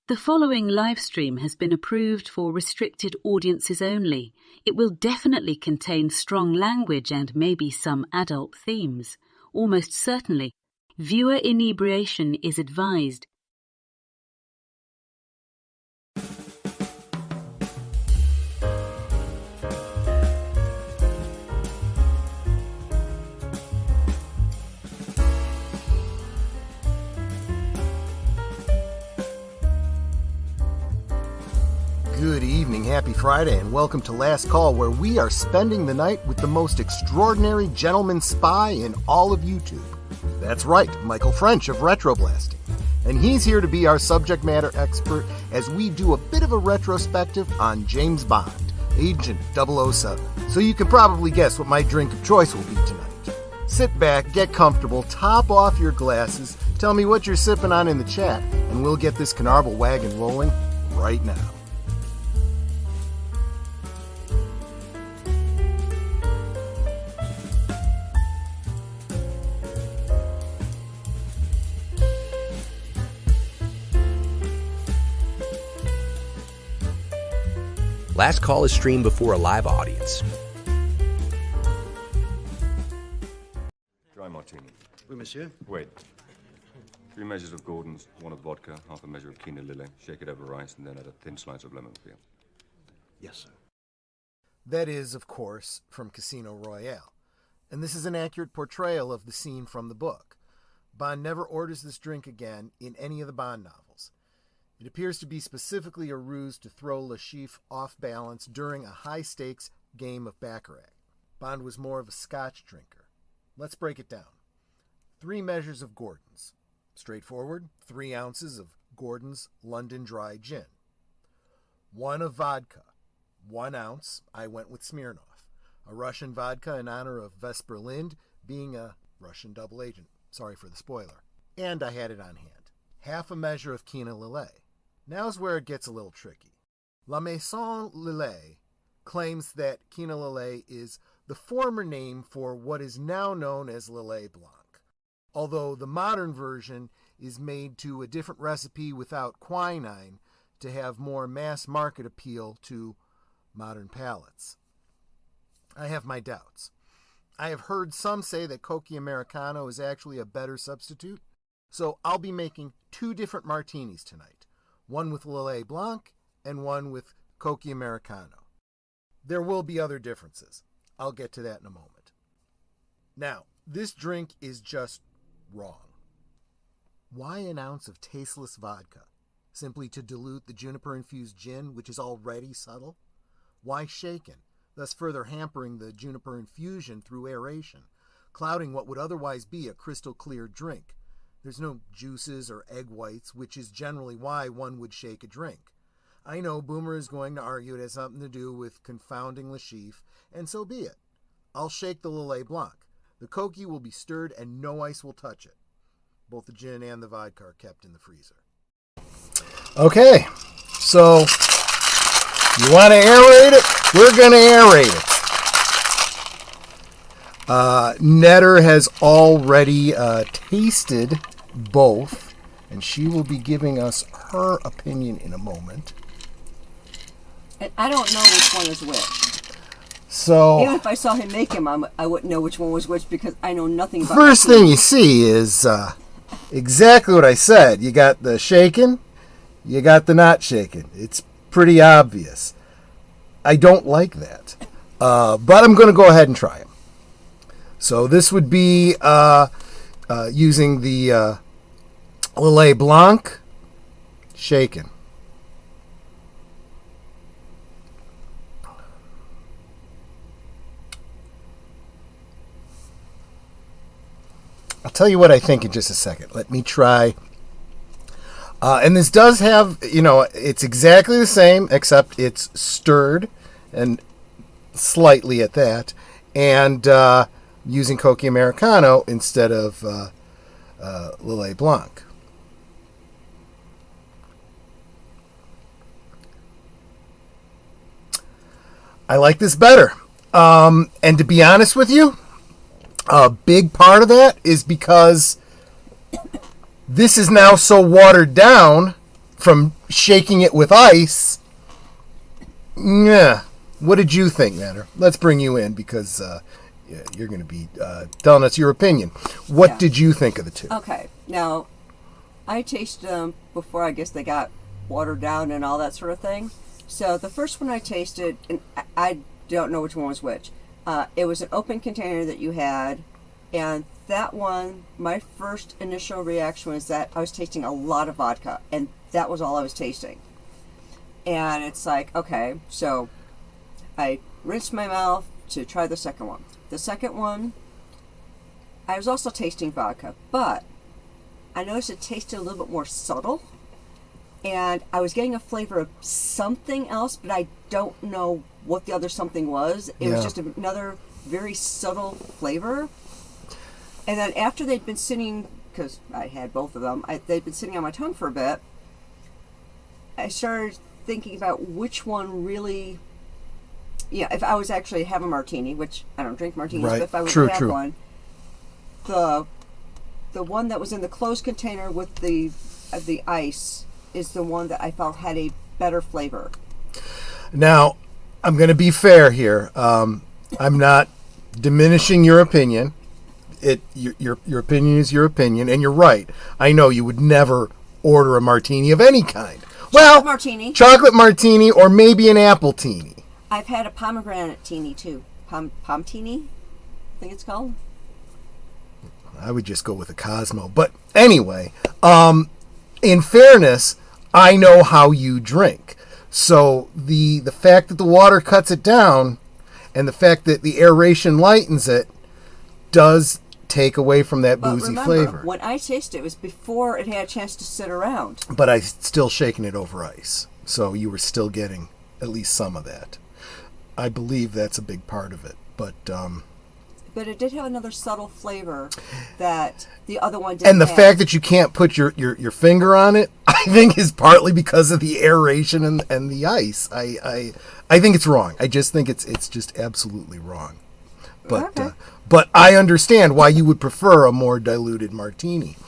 The following live stream has been approved for restricted audiences only. It will definitely contain strong language and maybe some adult themes. Almost certainly. Viewer inebriation is advised. Good evening, happy Friday, and welcome to Last Call, where we are spending the night with the most extraordinary gentleman spy in all of YouTube. That's right, Michael French of Retroblasting. And he's here to be our subject matter expert as we do a bit of a retrospective on James Bond, Agent 007. So you can probably guess what my drink of choice will be tonight. Sit back, get comfortable, top off your glasses, tell me what you're sipping on in the chat, and we'll get this Canarble Wagon rolling right now. Last Call is streamed before a live audience. Dry martini. Oui, monsieur. Wait. 3 measures of Gordon's, 1 of vodka, half a measure of quinoa lily. Shake it over ice and then add a thin slice of lemon peel. Yes, sir. That is, of course, from Casino Royale. And this is an accurate portrayal of the scene from the book. Bond never orders this drink again in any of the Bond novels. It appears to be specifically a ruse to throw Le Chiffre off balance during a high-stakes game of Baccarat. Bond was more of a Scotch drinker. Let's break it down. 3 measures of Gordon's. Straightforward, 3 ounces of Gordon's London Dry Gin. 1 of vodka. 1 ounce, I went with Smirnoff. A Russian vodka in honor of Vesper being a Russian double agent. Sorry for the spoiler. And I had it on hand. Half a measure of quinoa lily. Now's where it gets a little tricky. La Maison Lillet claims that quinoa lily is the former name for what is now known as Lillet Blanc, although the modern version is made to a different recipe without quinine to have more mass market appeal to modern palates. I have my doubts. I have heard some say that Coca Americano is actually a better substitute, so I'll be making 2 different martinis tonight. One with Lillet Blanc and one with Coca Americano. There will be other differences. I'll get to that in a moment. Now, this drink is just wrong. Why an ounce of tasteless vodka? Simply to dilute the juniper-infused gin, which is already subtle? Why shaken, thus further hampering the juniper infusion through aeration, clouding what would otherwise be a crystal-clear drink? There's no juices or egg whites, which is generally why one would shake a drink. I know Boomer is going to argue it has something to do with confounding Le Chiffre, and so be it. I'll shake the Lillet Blanc. The Cokie will be stirred and no ice will touch it. Both the gin and the vodka are kept in the freezer. Okay, so you want to aerate it? We're going to aerate it. Netter has already tasted both, and she will be giving us her opinion in a moment. And I don't know which one is which. So, even if I saw him make him, I wouldn't know which one was which because I know nothing about first thing you see is exactly what I said. You got the shaken, you got the not shaken. It's pretty obvious. I don't like that, but I'm going to go ahead and try them. So this would be using the Lillet Blanc shaken. I'll tell you what I think in just a second. Let me try. And this does have, it's exactly the same, except it's stirred, and slightly at that, and using Coca Americano instead of Lillet Blanc. I like this better. And to be honest with you, a big part of that is because this is now so watered down from shaking it with ice. Yeah. What did you think, Maître? Let's bring you in because you're going to be telling us your opinion. What did you think of the two? Okay. Now, I tasted them before I guess they got watered down and all that sort of thing. So the first one I tasted, and I don't know which one was which. It was an open container that you had, and that one, my first initial reaction was that I was tasting a lot of vodka, and that was all I was tasting. And it's like, okay, so I rinsed my mouth to try the second one. The second one, I was also tasting vodka, but I noticed it tasted a little bit more subtle, and I was getting a flavor of something else, but I don't know what the other something was. It was just another very subtle flavor. And then after they'd been sitting, because I had both of them, they'd been sitting on my tongue for a bit, I started thinking about which one really, if I was actually have a martini, which I don't drink martinis, but if I would have one, the one that was in the closed container with the ice is the one that I felt had a better flavor. Now, I'm going to be fair here. I'm not diminishing your opinion. Your opinion is your opinion, and you're right. I know you would never order a martini of any kind. Chocolate martini, or maybe an apple teeny. I've had a pomegranate teeny too. Pomtini, I think it's called. I would just go with a Cosmo. But anyway, in fairness, I know how you drink. So the fact that the water cuts it down, and the fact that the aeration lightens it, does take away from that boozy flavor. When I tasted it was before it had a chance to sit around. But I still shaking it over ice. So you were still getting at least some of that. I believe that's a big part of it. But it did have another subtle flavor that the other one didn't. And the fact that you can't put your finger on it, I think is partly because of the aeration and the ice. I think it's wrong. I just think it's just absolutely wrong. But but I understand why you would prefer a more diluted martini.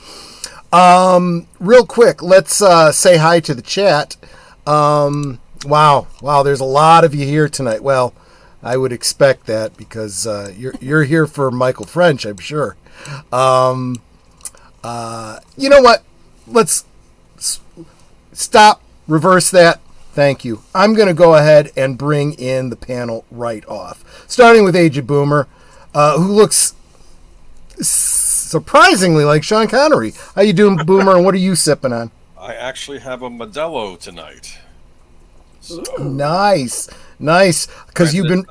Real quick, let's say hi to the chat. Wow, there's a lot of you here tonight. Well, I would expect that because you're here for Michael French, I'm sure. You know what? Let's stop, reverse that. Thank you. I'm going to go ahead and bring in the panel right off. Starting with Aged Boomer, who looks surprisingly like Sean Connery. How you doing, Boomer, and what are you sipping on? I actually have a Modelo tonight. So. Nice, because you've been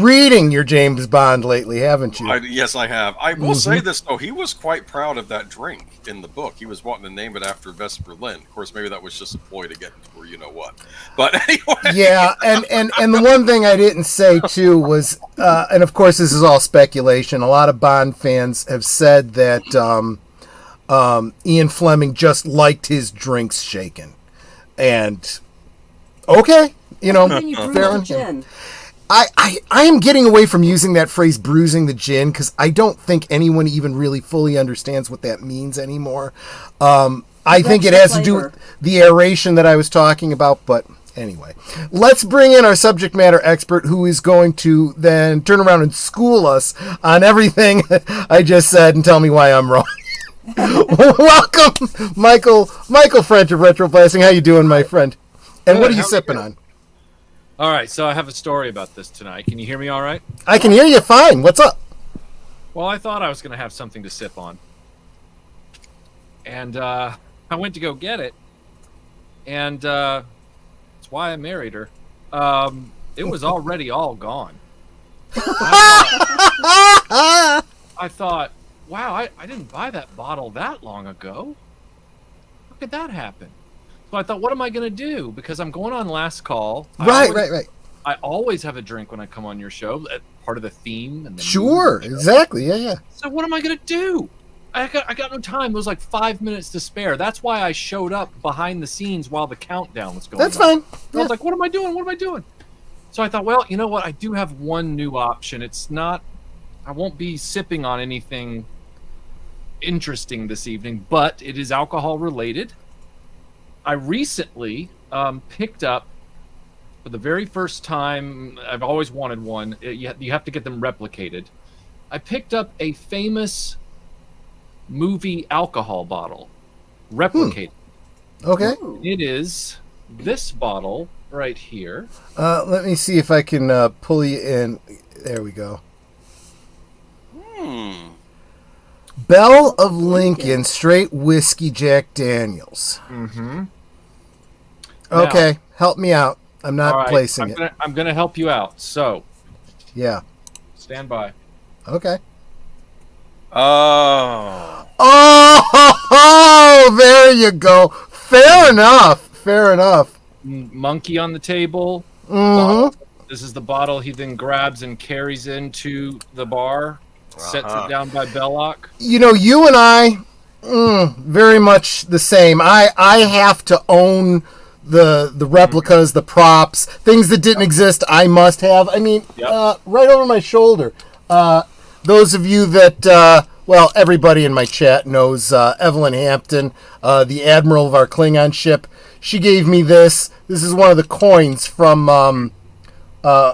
reading your James Bond lately, haven't you? Yes, I have. I will say this though: he was quite proud of that drink in the book. He was wanting to name it after Vesper. Of course, maybe that was just a ploy to get into where you know what. But anyway, yeah, and the one thing I didn't say too was, and of course this is all speculation. A lot of Bond fans have said that Ian Fleming just liked his drinks shaken, and. Okay, fair enough. I am getting away from using that phrase "bruising the gin" because I don't think anyone even really fully understands what that means anymore. I think it has to do with the aeration that I was talking about, but anyway. Let's bring in our subject matter expert who is going to then turn around and school us on everything I just said and tell me why I'm wrong. Welcome, Michael French of Retroblasting. How you doing, my friend? And what are you sipping on? All right, so I have a story about this tonight. Can you hear me all right? I can hear you fine. What's up? Well, I thought I was going to have something to sip on. And I went to go get it. And that's why I married her. It was already all gone. I thought, wow, I didn't buy that bottle that long ago. How could that happen? So I thought, what am I going to do? Because I'm going on last call. Right. I always have a drink when I come on your show, part of the theme. And the sure, exactly, yeah. So what am I going to do? I got no time. There was like 5 minutes to spare. That's why I showed up behind the scenes while the countdown was going on. That's fine. Yeah. I was like, what am I doing? So I thought, well, you know what? I do have one new option. It's not, I won't be sipping on anything interesting this evening, but it is alcohol related. I recently picked up, for the very first time, I've always wanted one. You have to get them replicated. I picked up a famous movie alcohol bottle, replicated. Okay. It is this bottle right here. Let me see if I can pull you in. There we go. Belle of Lincoln Straight Whiskey Jack Daniels. Mm-hmm. Okay, now, help me out. I'm not placing it. I'm gonna help you out. So, yeah. Stand by. Okay. Oh. Oh, there you go. Fair enough. Fair enough. Monkey on the table. Mm-hmm. This is the bottle he then grabs and carries into the bar, sets it down by Belloc. You know, you and I, very much the same. I have to own the replicas, the props, things that didn't exist. I must have. I mean, right over my shoulder. Those of you that, well, everybody in my chat knows Evelyn Hampton, the admiral of our Klingon ship. She gave me this. This is one of the coins from,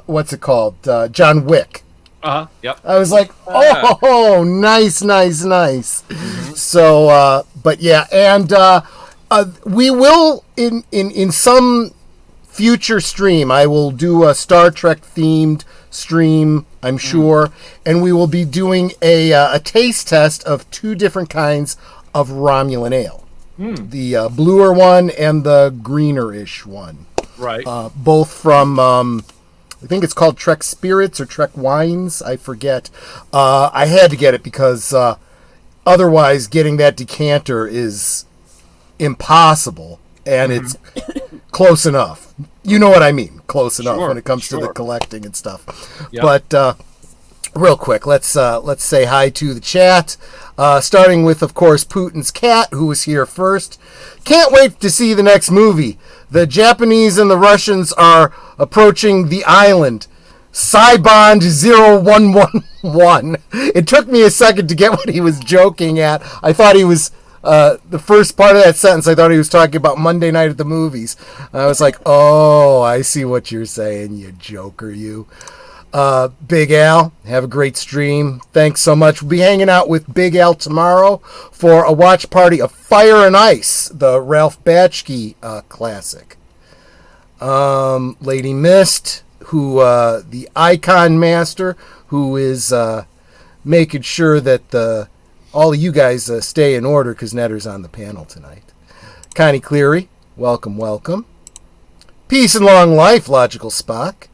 what's it called? John Wick. Yep. I was like, oh, nice. Mm-hmm. So, but yeah, and we will, in some future stream, I will do a Star Trek themed stream, I'm sure, and we will be doing a taste test of 2 different kinds of Romulan ale. The bluer one and the greener-ish one. Right. Both from, I think it's called Trek Spirits or Trek Wines, I forget. I had to get it because otherwise getting that decanter is impossible, and it's close enough. You know what I mean, close enough when it comes to the collecting and stuff. Yep. But real quick, let's say hi to the chat. Starting with, of course, Putin's cat, who was here first. Can't wait to see the next movie. The Japanese and the Russians are approaching the island. Cybond 0111. It took me a second to get what he was joking at. I thought he was, the first part of that sentence, I thought he was talking about Monday night at the movies. I was like, oh, I see what you're saying, you joker, you. Big Al, have a great stream. Thanks so much. We'll be hanging out with Big Al tomorrow for a watch party of Fire and Ice, the Ralph Bakshi classic. Lady Mist, who the Icon Master, who is making sure that all of you guys stay in order because Netter's on the panel tonight. Connie Cleary, welcome. Peace and long life, Logical Spock.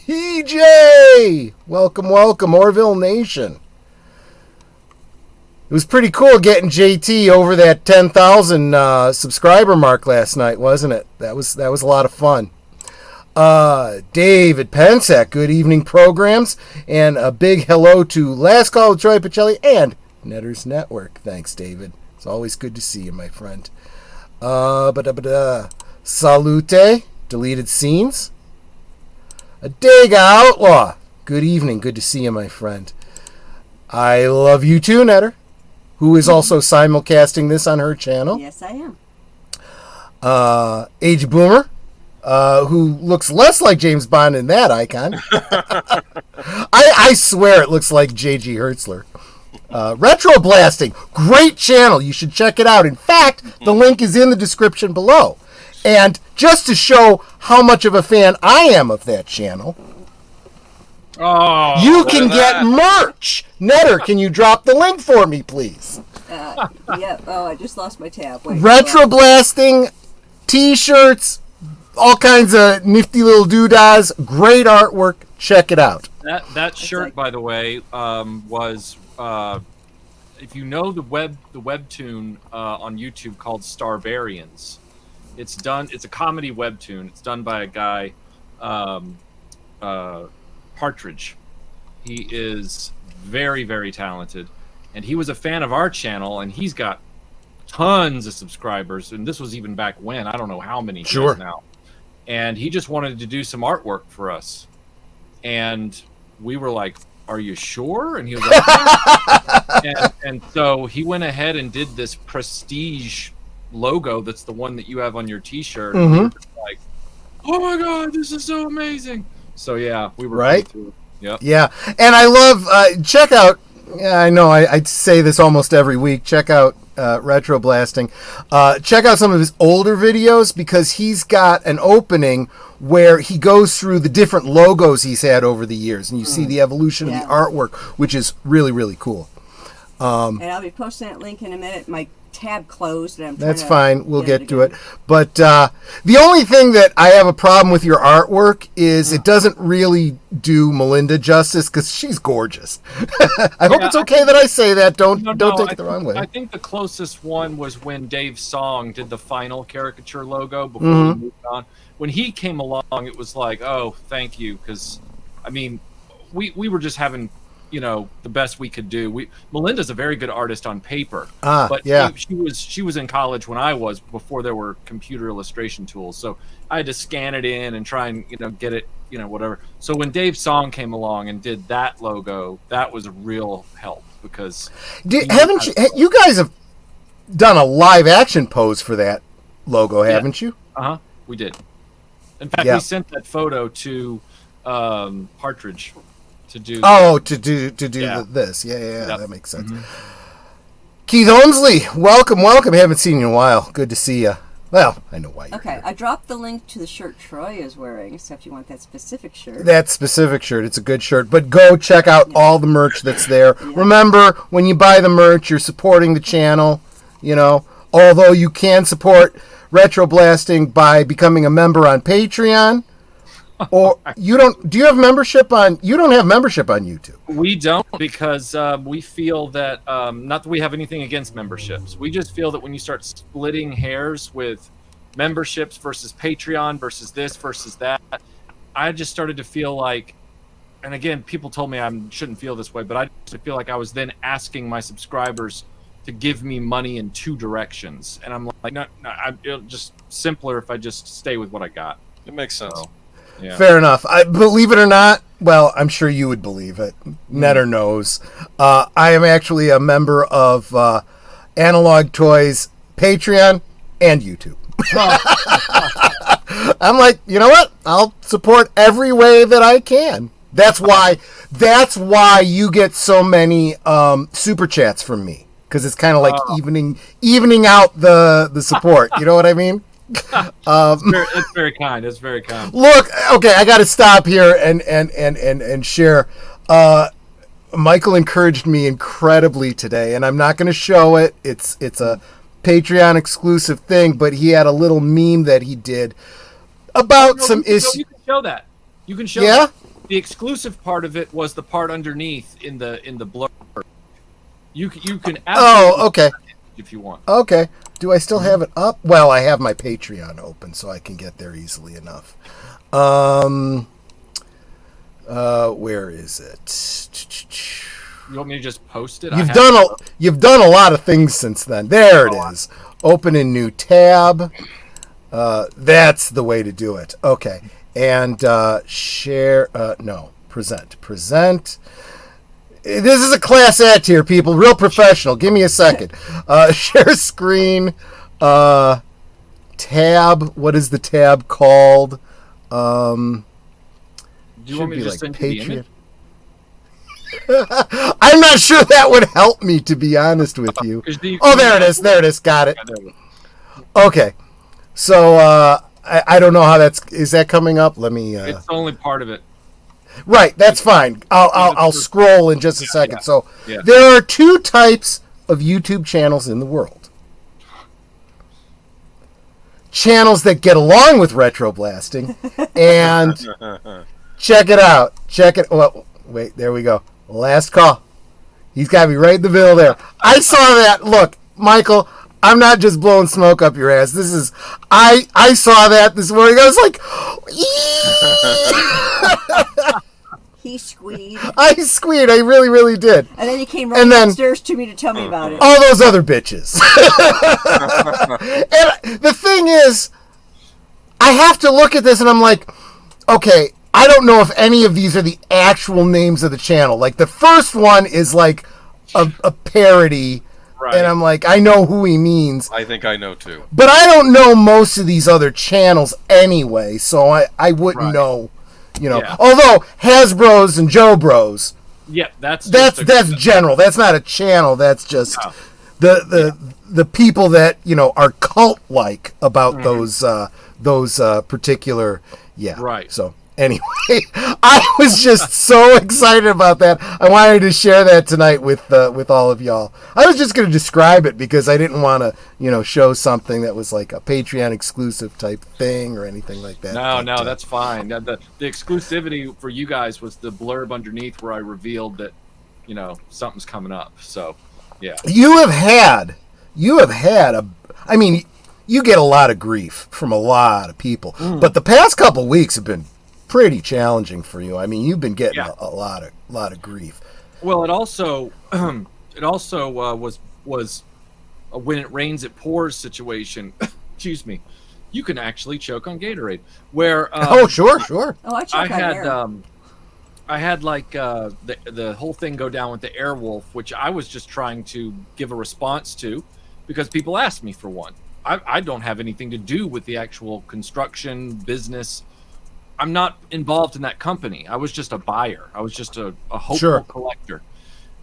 PJ, welcome, Orville Nation. It was pretty cool getting JT over that 10,000 subscriber mark last night, wasn't it? That was a lot of fun. David Pensack, good evening programs, and a big hello to Last Call with Troy Pacelli and Netter's Network. Thanks, David. It's always good to see you, my friend. Salute, deleted scenes. A Dega Outlaw. Good evening. Good to see you, my friend. I love you too, Netter, who is also simulcasting this on her channel. Yes, I am. Age Boomer, who looks less like James Bond in that icon. I swear it looks like J.G. Hertzler. Retroblasting. Great channel. You should check it out. In fact, the link is in the description below. And just to show how much of a fan I am of that channel, you can get merch. Netter, can you drop the link for me, please? Yeah. Oh, I just lost my tab. Wait, Retroblasting, t-shirts, all kinds of nifty little doodahs. Great artwork. Check it out. That shirt, by the way, was if you know the webtoon on YouTube called Starbarians. It's a comedy webtoon. It's done by a guy, Partridge. He is very, very talented, and he was a fan of our channel, and he's got tons of subscribers. And this was even back when, I don't know how many he has now. And he just wanted to do some artwork for us, and we were like, are you sure? And he was like, yeah. and so he went ahead and did this Prestige logo. That's the one that you have on your T-shirt. And we were just like, oh my God, this is so amazing. So yeah, we were right. Yep. Yeah, and I love check out. Yeah, I know I say this almost every week. Check out Retroblasting. Check out some of his older videos because he's got an opening where he goes through the different logos he's had over the years, and you see the evolution of the artwork, which is really, really cool. And I'll be posting that link in a minute. My tab closed. And That's fine. We'll get to it. But the only thing that I have a problem with your artwork is it doesn't really do Melinda justice because she's gorgeous. I hope it's okay that I say that. Don't take it the wrong way. I think the closest one was when Dave Song did the final caricature logo before we moved on. When he came along, it was like, oh, thank you, because I mean, we were just having, you know, the best we could do. Melinda's a very good artist on paper, but she was in college when I was, before there were computer illustration tools. So I had to scan it in and try and, you know, get it, you know, whatever. So when Dave Song came along and did that logo, that was a real help because you guys have done a live action pose for that logo, haven't you? We did. In fact, we sent that photo to Partridge. To do this. Yeah, that makes sense. Keith Holmesley, welcome. Haven't seen you in a while. Good to see you. Well, I know why you're here. I dropped the link to the shirt Troy is wearing, so if you want that specific shirt. That specific shirt, it's a good shirt. But go check out all the merch that's there. Yeah. Remember, when you buy the merch, you're supporting the channel, you know, although you can support Retroblasting by becoming a member on Patreon. Or you don't have membership on YouTube? We don't, because we feel that not that we have anything against memberships. We just feel that when you start splitting hairs with memberships versus Patreon versus this versus that, I just started to feel like, and again, people told me I shouldn't feel this way, but I just feel like I was then asking my subscribers to give me money in two directions, and I'm like, no, it'll just simpler if I just stay with what I got. It makes sense. So, yeah. Fair enough. I believe it or not, well, I'm sure you would believe it. Netter knows. I am actually a member of Analog Toys Patreon and YouTube. I'm like, you know what? I'll support every way that I can. That's why you get so many super chats from me, because it's kind of like evening out the support. You know what I mean? It's very kind. It's very kind. Look, okay, I got to stop here and share. Michael encouraged me incredibly today, and I'm not going to show it. It's a Patreon exclusive thing, but he had a little meme that he did about some issues. You can show that. You can show. Yeah. That. The exclusive part of it was the part underneath in the blur. You can. Okay. If you want. Okay. Do I still have it up? Well, I have my Patreon open, so I can get there easily enough. Where is it? You want me to just post it? You've done a lot of things since then. There it is. Open a new tab. That's the way to do it. Okay. And share. No. Present. This is a class act here, people. Real professional. Give me a second. Share screen. Tab. What is the tab called? Do you want me to just send you the image? I'm not sure that would help me, to be honest with you. There it is. There it is. Got it. Okay. So I don't know how is that coming up? Let me. It's only part of it. Right, that's fine. I'll scroll in just a second. So there are two types of YouTube channels in the world. Channels that get along with Retroblasting, and check it out. Well, wait, there we go. Last call. He's got me right in the middle there. I saw that. Look, Michael, I'm not just blowing smoke up your ass. This is I saw that this morning. I was like, he squeed. I squeed. I really, really did. And then he came right upstairs to me to tell me about it. All those other bitches. And the thing is, I have to look at this and I'm like, okay, I don't know if any of these are the actual names of the channel. Like, the first one is like a parody, Right. and I'm like, I know who he means. I think I know too. But I don't know most of these other channels anyway, so I wouldn't know, Yeah. Although Hasbro's and Joe Bros, Yeah, that's general. That's not a channel. That's just the people that are cult-like about those particular. Yeah. Right. So anyway, I was just so excited about that. I wanted to share that tonight with all of y'all. I was just going to describe it because I didn't want to show something that was like a Patreon exclusive type thing or anything like that. No, that's fine. The exclusivity for you guys was the blurb underneath where I revealed that something's coming up. So yeah, you have had I mean, you get a lot of grief from a lot of people, but the past couple weeks have been pretty challenging for you. I mean, you've been getting a lot of grief. Well, it also was a when it rains it pours situation. Excuse me. You can actually choke on Gatorade. Where sure. Oh, I choke on air. I had like the whole thing go down with the Airwolf, which I was just trying to give a response to because people asked me for one. I don't have anything to do with the actual construction business. I'm not involved in that company. I was just a buyer. I was just a hopeful collector.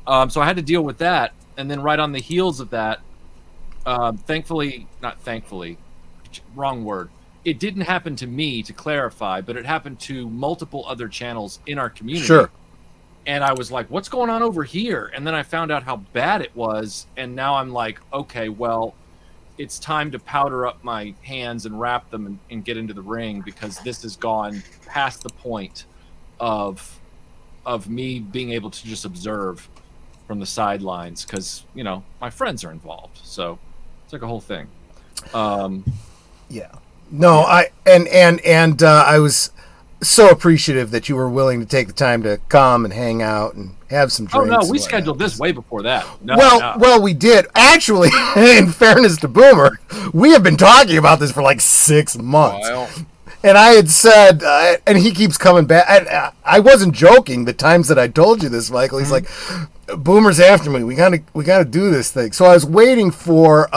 So I had to deal with that. And then right on the heels of that, wrong word. It didn't happen to me, to clarify, but it happened to multiple other channels in our community. Sure. And I was like, what's going on over here? And then I found out how bad it was. And now I'm like, okay, well, it's time to powder up my hands and wrap them and get into the ring because this has gone past the point of me being able to just observe from the sidelines because, my friends are involved. So it's like a whole thing. Yeah. No, I was so appreciative that you were willing to take the time to come and hang out and have some drinks. Oh no, we scheduled this way before that. Well, we did. Actually, in fairness to Boomer, we have been talking about this for like 6 months. Wow. And I had said, and he keeps coming back. I wasn't joking the times that I told you this, Michael. He's like, Boomer's after me. We gotta do this thing. So I was waiting for.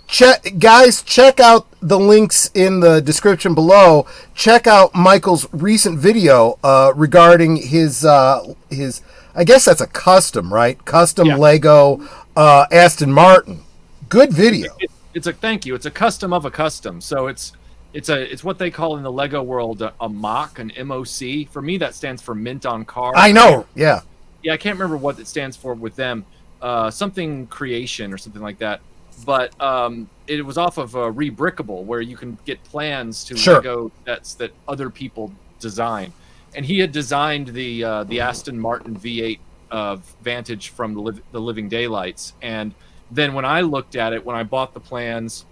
Check out the links in the description below. Check out Michael's recent video regarding his. I guess that's a custom, right? Custom Lego Aston Martin. Good video. Thank you. It's a custom of a custom. So it's what they call in the Lego world a MOC, an MOC. For me, that stands for Mint on Car. I know. Yeah. Yeah, I can't remember what it stands for with them. Something creation or something like that. But it was off of Rebrickable, where you can get plans to Lego sets that other people design. And he had designed the Aston Martin V8 Vantage from the Living Daylights. And then when I looked at it, when I bought the plans,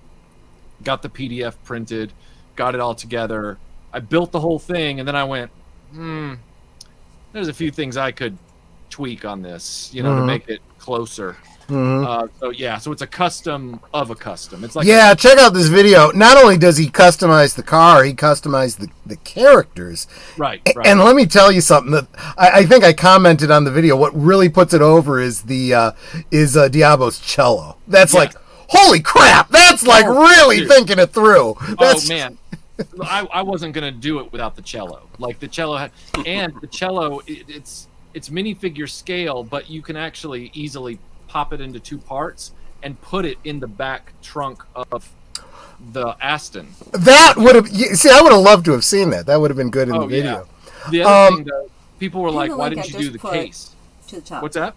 got the PDF printed, got it all together, I built the whole thing, and then I went, there's a few things I could tweak on this, to make it closer. So it's a custom of a custom. It's like check out this video. Not only does he customize the car, he customized the characters. Right. And let me tell you something that I think I commented on the video. What really puts it over is Diabo's cello. That's like, holy crap! That's like really thinking it through. Oh man, I wasn't gonna do it without the cello. Like the cello the cello, it's minifigure scale, but you can actually easily pop it into two parts and put it in the back trunk of the Aston. That would have I would have loved to have seen that. That would have been good in the video. Yeah. The other thing, though, people were like, "Why didn't you do the case?" To the top. What's that?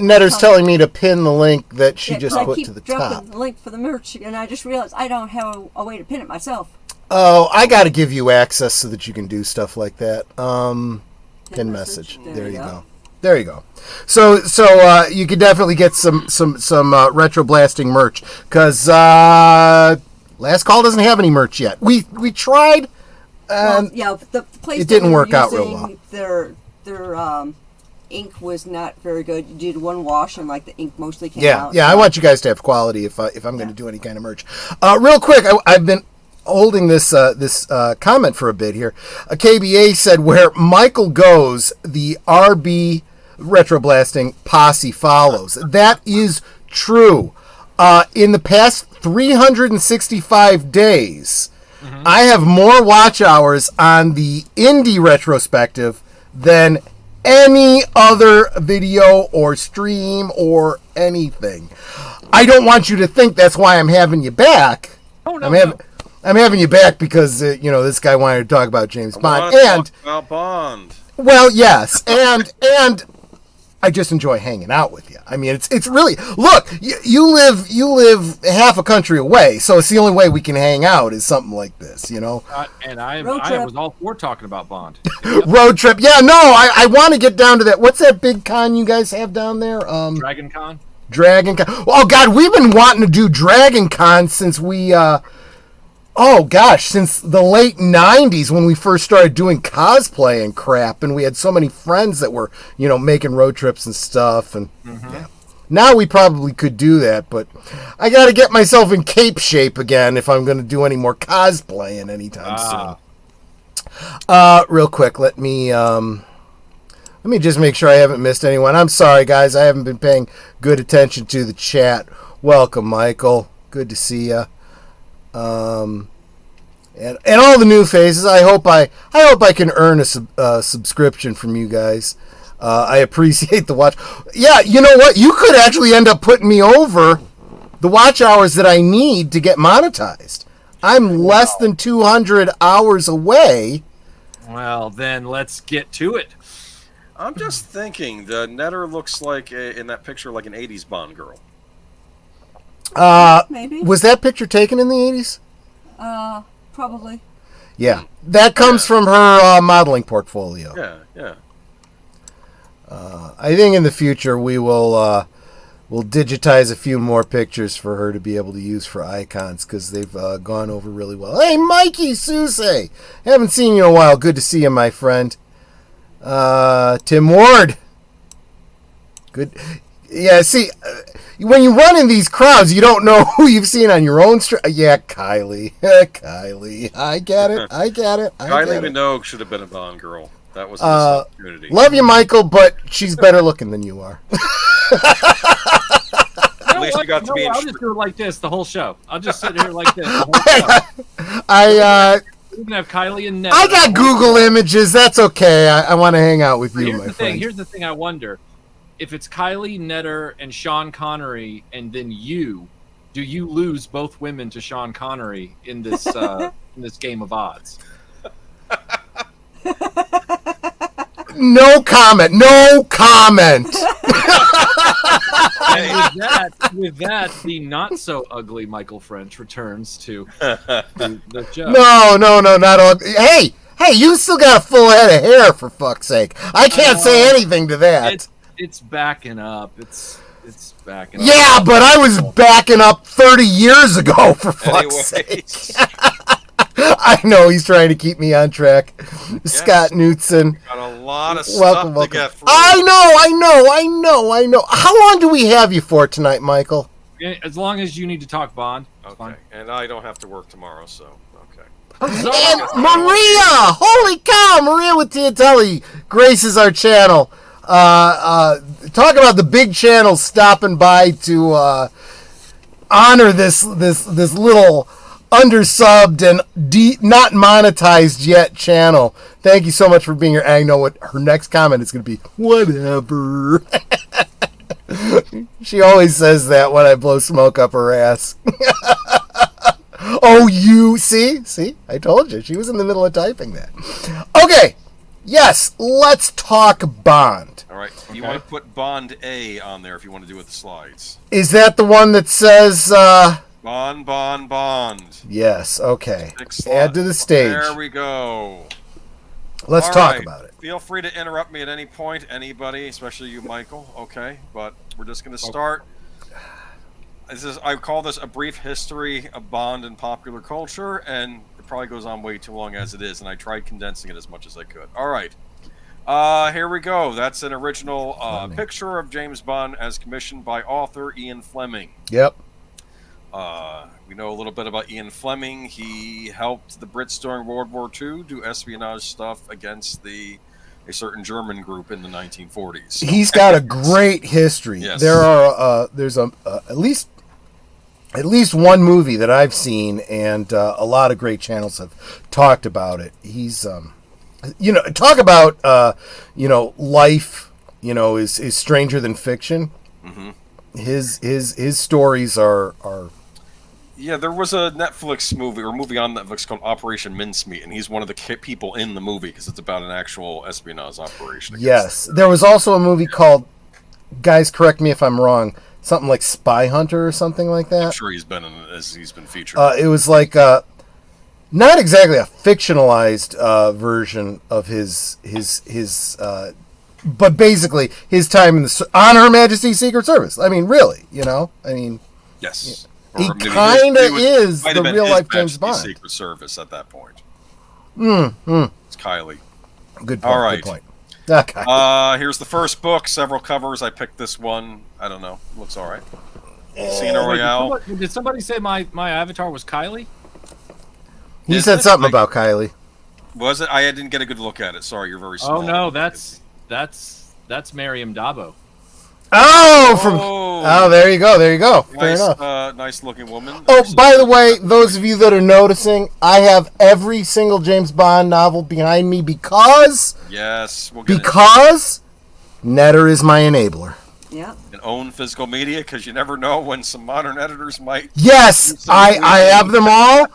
Netter's telling me to pin the link that she just put to the top. I keep dropping the link for the merch, and I just realized I don't have a way to pin it myself. Oh, I got to give you access so that you can do stuff like that. Pin message. There you go. There you go. So you could definitely get some Retroblasting merch because Last Call doesn't have any merch yet. We tried. The place it didn't work out real well. Their ink was not very good. You did one wash and the ink mostly came out. Yeah. I want you guys to have quality if I'm going to do any kind of merch. Real quick, I've been holding this comment for a bit here. A KBA said, where Michael goes, the RB Retroblasting posse follows. That is true. In the past 365 days, I have more watch hours on the indie retrospective than any other video or stream or anything. I don't want you to think that's why I'm having you back. Oh, no, I'm having you back because this guy wanted to talk about James Bond Talk about Bond. Well, yes, and I just enjoy hanging out with you. I mean, it's really, look, you live half a country away, so it's the only way we can hang out is something like this, And I was all for talking about Bond. Road trip. Yeah, no, I want to get down to that. What's that big con you guys have down there? Dragon Con. Dragon Con. Oh God, we've been wanting to do Dragon Con since we since the late 90s when we first started doing cosplay and crap, and we had so many friends that were, making road trips and stuff, and yeah. Now we probably could do that, but I got to get myself in cape shape again if I'm going to do any more cosplaying anytime soon. Real quick, let me just make sure I haven't missed anyone. I'm sorry, guys. I haven't been paying good attention to the chat. Welcome, Michael. Good to see you. And all the new faces. I hope I can earn a subscription from you guys. I appreciate the watch. Yeah, you know what? You could actually end up putting me over the watch hours that I need to get monetized. I'm less than 200 hours away. Well, then let's get to it. I'm just thinking, the Netter looks like, in that picture, like an 80s Bond girl. Maybe. Was that picture taken in the 80s? Probably. Yeah. That comes from her modeling portfolio. Yeah. I think in the future we'll digitize a few more pictures for her to be able to use for icons because they've gone over really well. Hey, Mikey Suse! Haven't seen you in a while. Good to see you, my friend. Tim Ward. Good. Yeah, see, when you run in these crowds, you don't know who you've seen on your own stream. Yeah, Kylie. Kylie. I get it. Kylie Minogue should have been a Bond girl. That was a missed opportunity. Love you, Michael, but she's better looking than you are. At least you got to be in... I'll just do it like this the whole show. I'll just sit here like this the whole show. We can have Kylie and Ned. I got Google images. That's okay. I want to hang out with you, my friend. Here's the thing I wonder. If it's Kylie, Netter, and Sean Connery, and then do you lose both women to Sean Connery in this in this game of odds? No comment. No comment. And with that, the not so ugly Michael French returns to the show. No, not ugly. Hey, you still got a full head of hair, for fuck's sake. I can't say anything to that. It's backing up. It's backing up. Yeah, but I was backing up 30 years ago, for fuck's sake. I know, he's trying to keep me on track. Yes. Scott Knutson. Got a lot of stuff to get through. I know. How long do we have you for tonight, Michael? As long as you need to talk Bond. Okay, fine. And I don't have to work tomorrow, so okay. And Maria! Holy cow! Maria with Tiatelli graces our channel. Talk about the big channel stopping by to honor this little undersubbed and not monetized yet channel. Thank you so much for being here. I know what her next comment is going to be. Whatever. She always says that when I blow smoke up her ass. Oh, you see? I told you. She was in the middle of typing that. Okay. Yes, let's talk Bond. All right. You want to put Bond A on there if you want to do it with the slides. Is that the one that says... Bond. Yes, okay. Add to the stage. There we go. Let's talk about it. Feel free to interrupt me at any point, anybody, especially you, Michael. Okay, but we're just going to start. I call this a brief history of Bond and popular culture, and it probably goes on way too long as it is, and I tried condensing it as much as I could. All right. Here we go. That's an original picture of James Bond as commissioned by author Ian Fleming. Yep. We know a little bit about Ian Fleming. He helped the Brits during World War II do espionage stuff against a certain German group in the 1940s. So. He's got a great history. Yes. There's at least one movie that I've seen, and a lot of great channels have talked about it. He's talk about life, is stranger than fiction. Mm-hmm. His stories are. Yeah, there was a Netflix movie on Netflix called Operation Mincemeat, and he's one of the people in the movie because it's about an actual espionage operation. Yes, there was also a movie called, guys, correct me if I'm wrong, something like Spy Hunter or something like that. I'm sure he's been featured. It was like not exactly a fictionalized version of his but basically his time on Her Majesty's Secret Service. I mean, really, Yes. He kind of is the real life James Bond. Secret Service at that point. It's Kylie. Good point. All right. Good point. Okay. Here's the first book. Several covers. I picked this one. I don't know. Looks all right. Casino Royale. Did somebody say my avatar was Kylie? He said something about Kylie. Was it? I didn't get a good look at it. Sorry, you're very small. Oh no, that's Miriam Dabo. There you go. Fair enough. Nice looking woman. Oh, by the way, those of you that are noticing, I have every single James Bond novel behind me because Netter is my enabler. Yeah. And own physical media because you never know when some modern editors might. Yes, I have them all.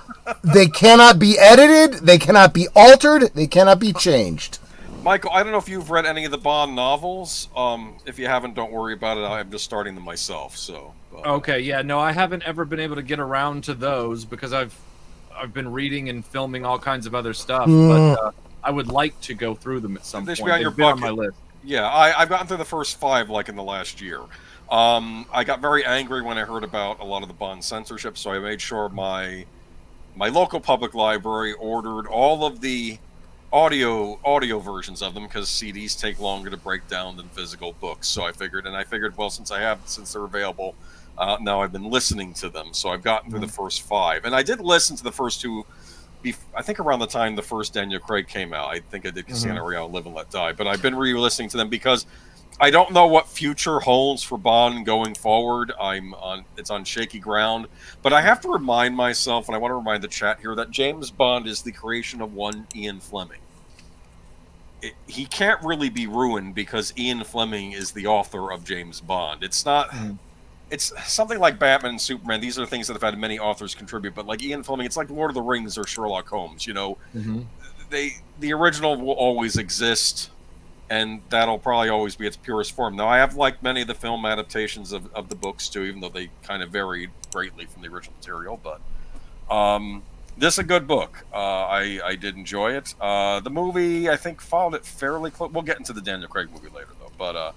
They cannot be edited. They cannot be altered. They cannot be changed. Michael, I don't know if you've read any of the Bond novels. If you haven't, don't worry about it. I'm just starting them myself. So. Okay, yeah, no, I haven't ever been able to get around to those because I've been reading and filming all kinds of other stuff. But I would like to go through them at some point. They've been on my list. Yeah, I've gotten through the first 5 in the last year. I got very angry when I heard about a lot of the Bond censorship, so I made sure my local public library ordered all of the audio versions of them because CDs take longer to break down than physical books. So I figured, well, since they're available, now I've been listening to them. So I've gotten through the first 5, and I did listen to the first 2. I think around the time the first Daniel Craig came out. I think I did Casino Royale, Live and Let Die. But I've been re-listening to them because I don't know what future holds for Bond going forward. It's on shaky ground. But I have to remind myself, and I want to remind the chat here, that James Bond is the creation of one Ian Fleming. He can't really be ruined because Ian Fleming is the author of James Bond. It's not... It's something like Batman and Superman. These are things that have had many authors contribute, but like Ian Fleming, it's like Lord of the Rings or Sherlock Holmes. The original will always exist, and that'll probably always be its purest form. Now, I have liked many of the film adaptations of the books too, even though they kind of varied greatly from the original material. But this is a good book. I did enjoy it. The movie, I think, followed it fairly close. We'll get into the Daniel Craig movie later, though. But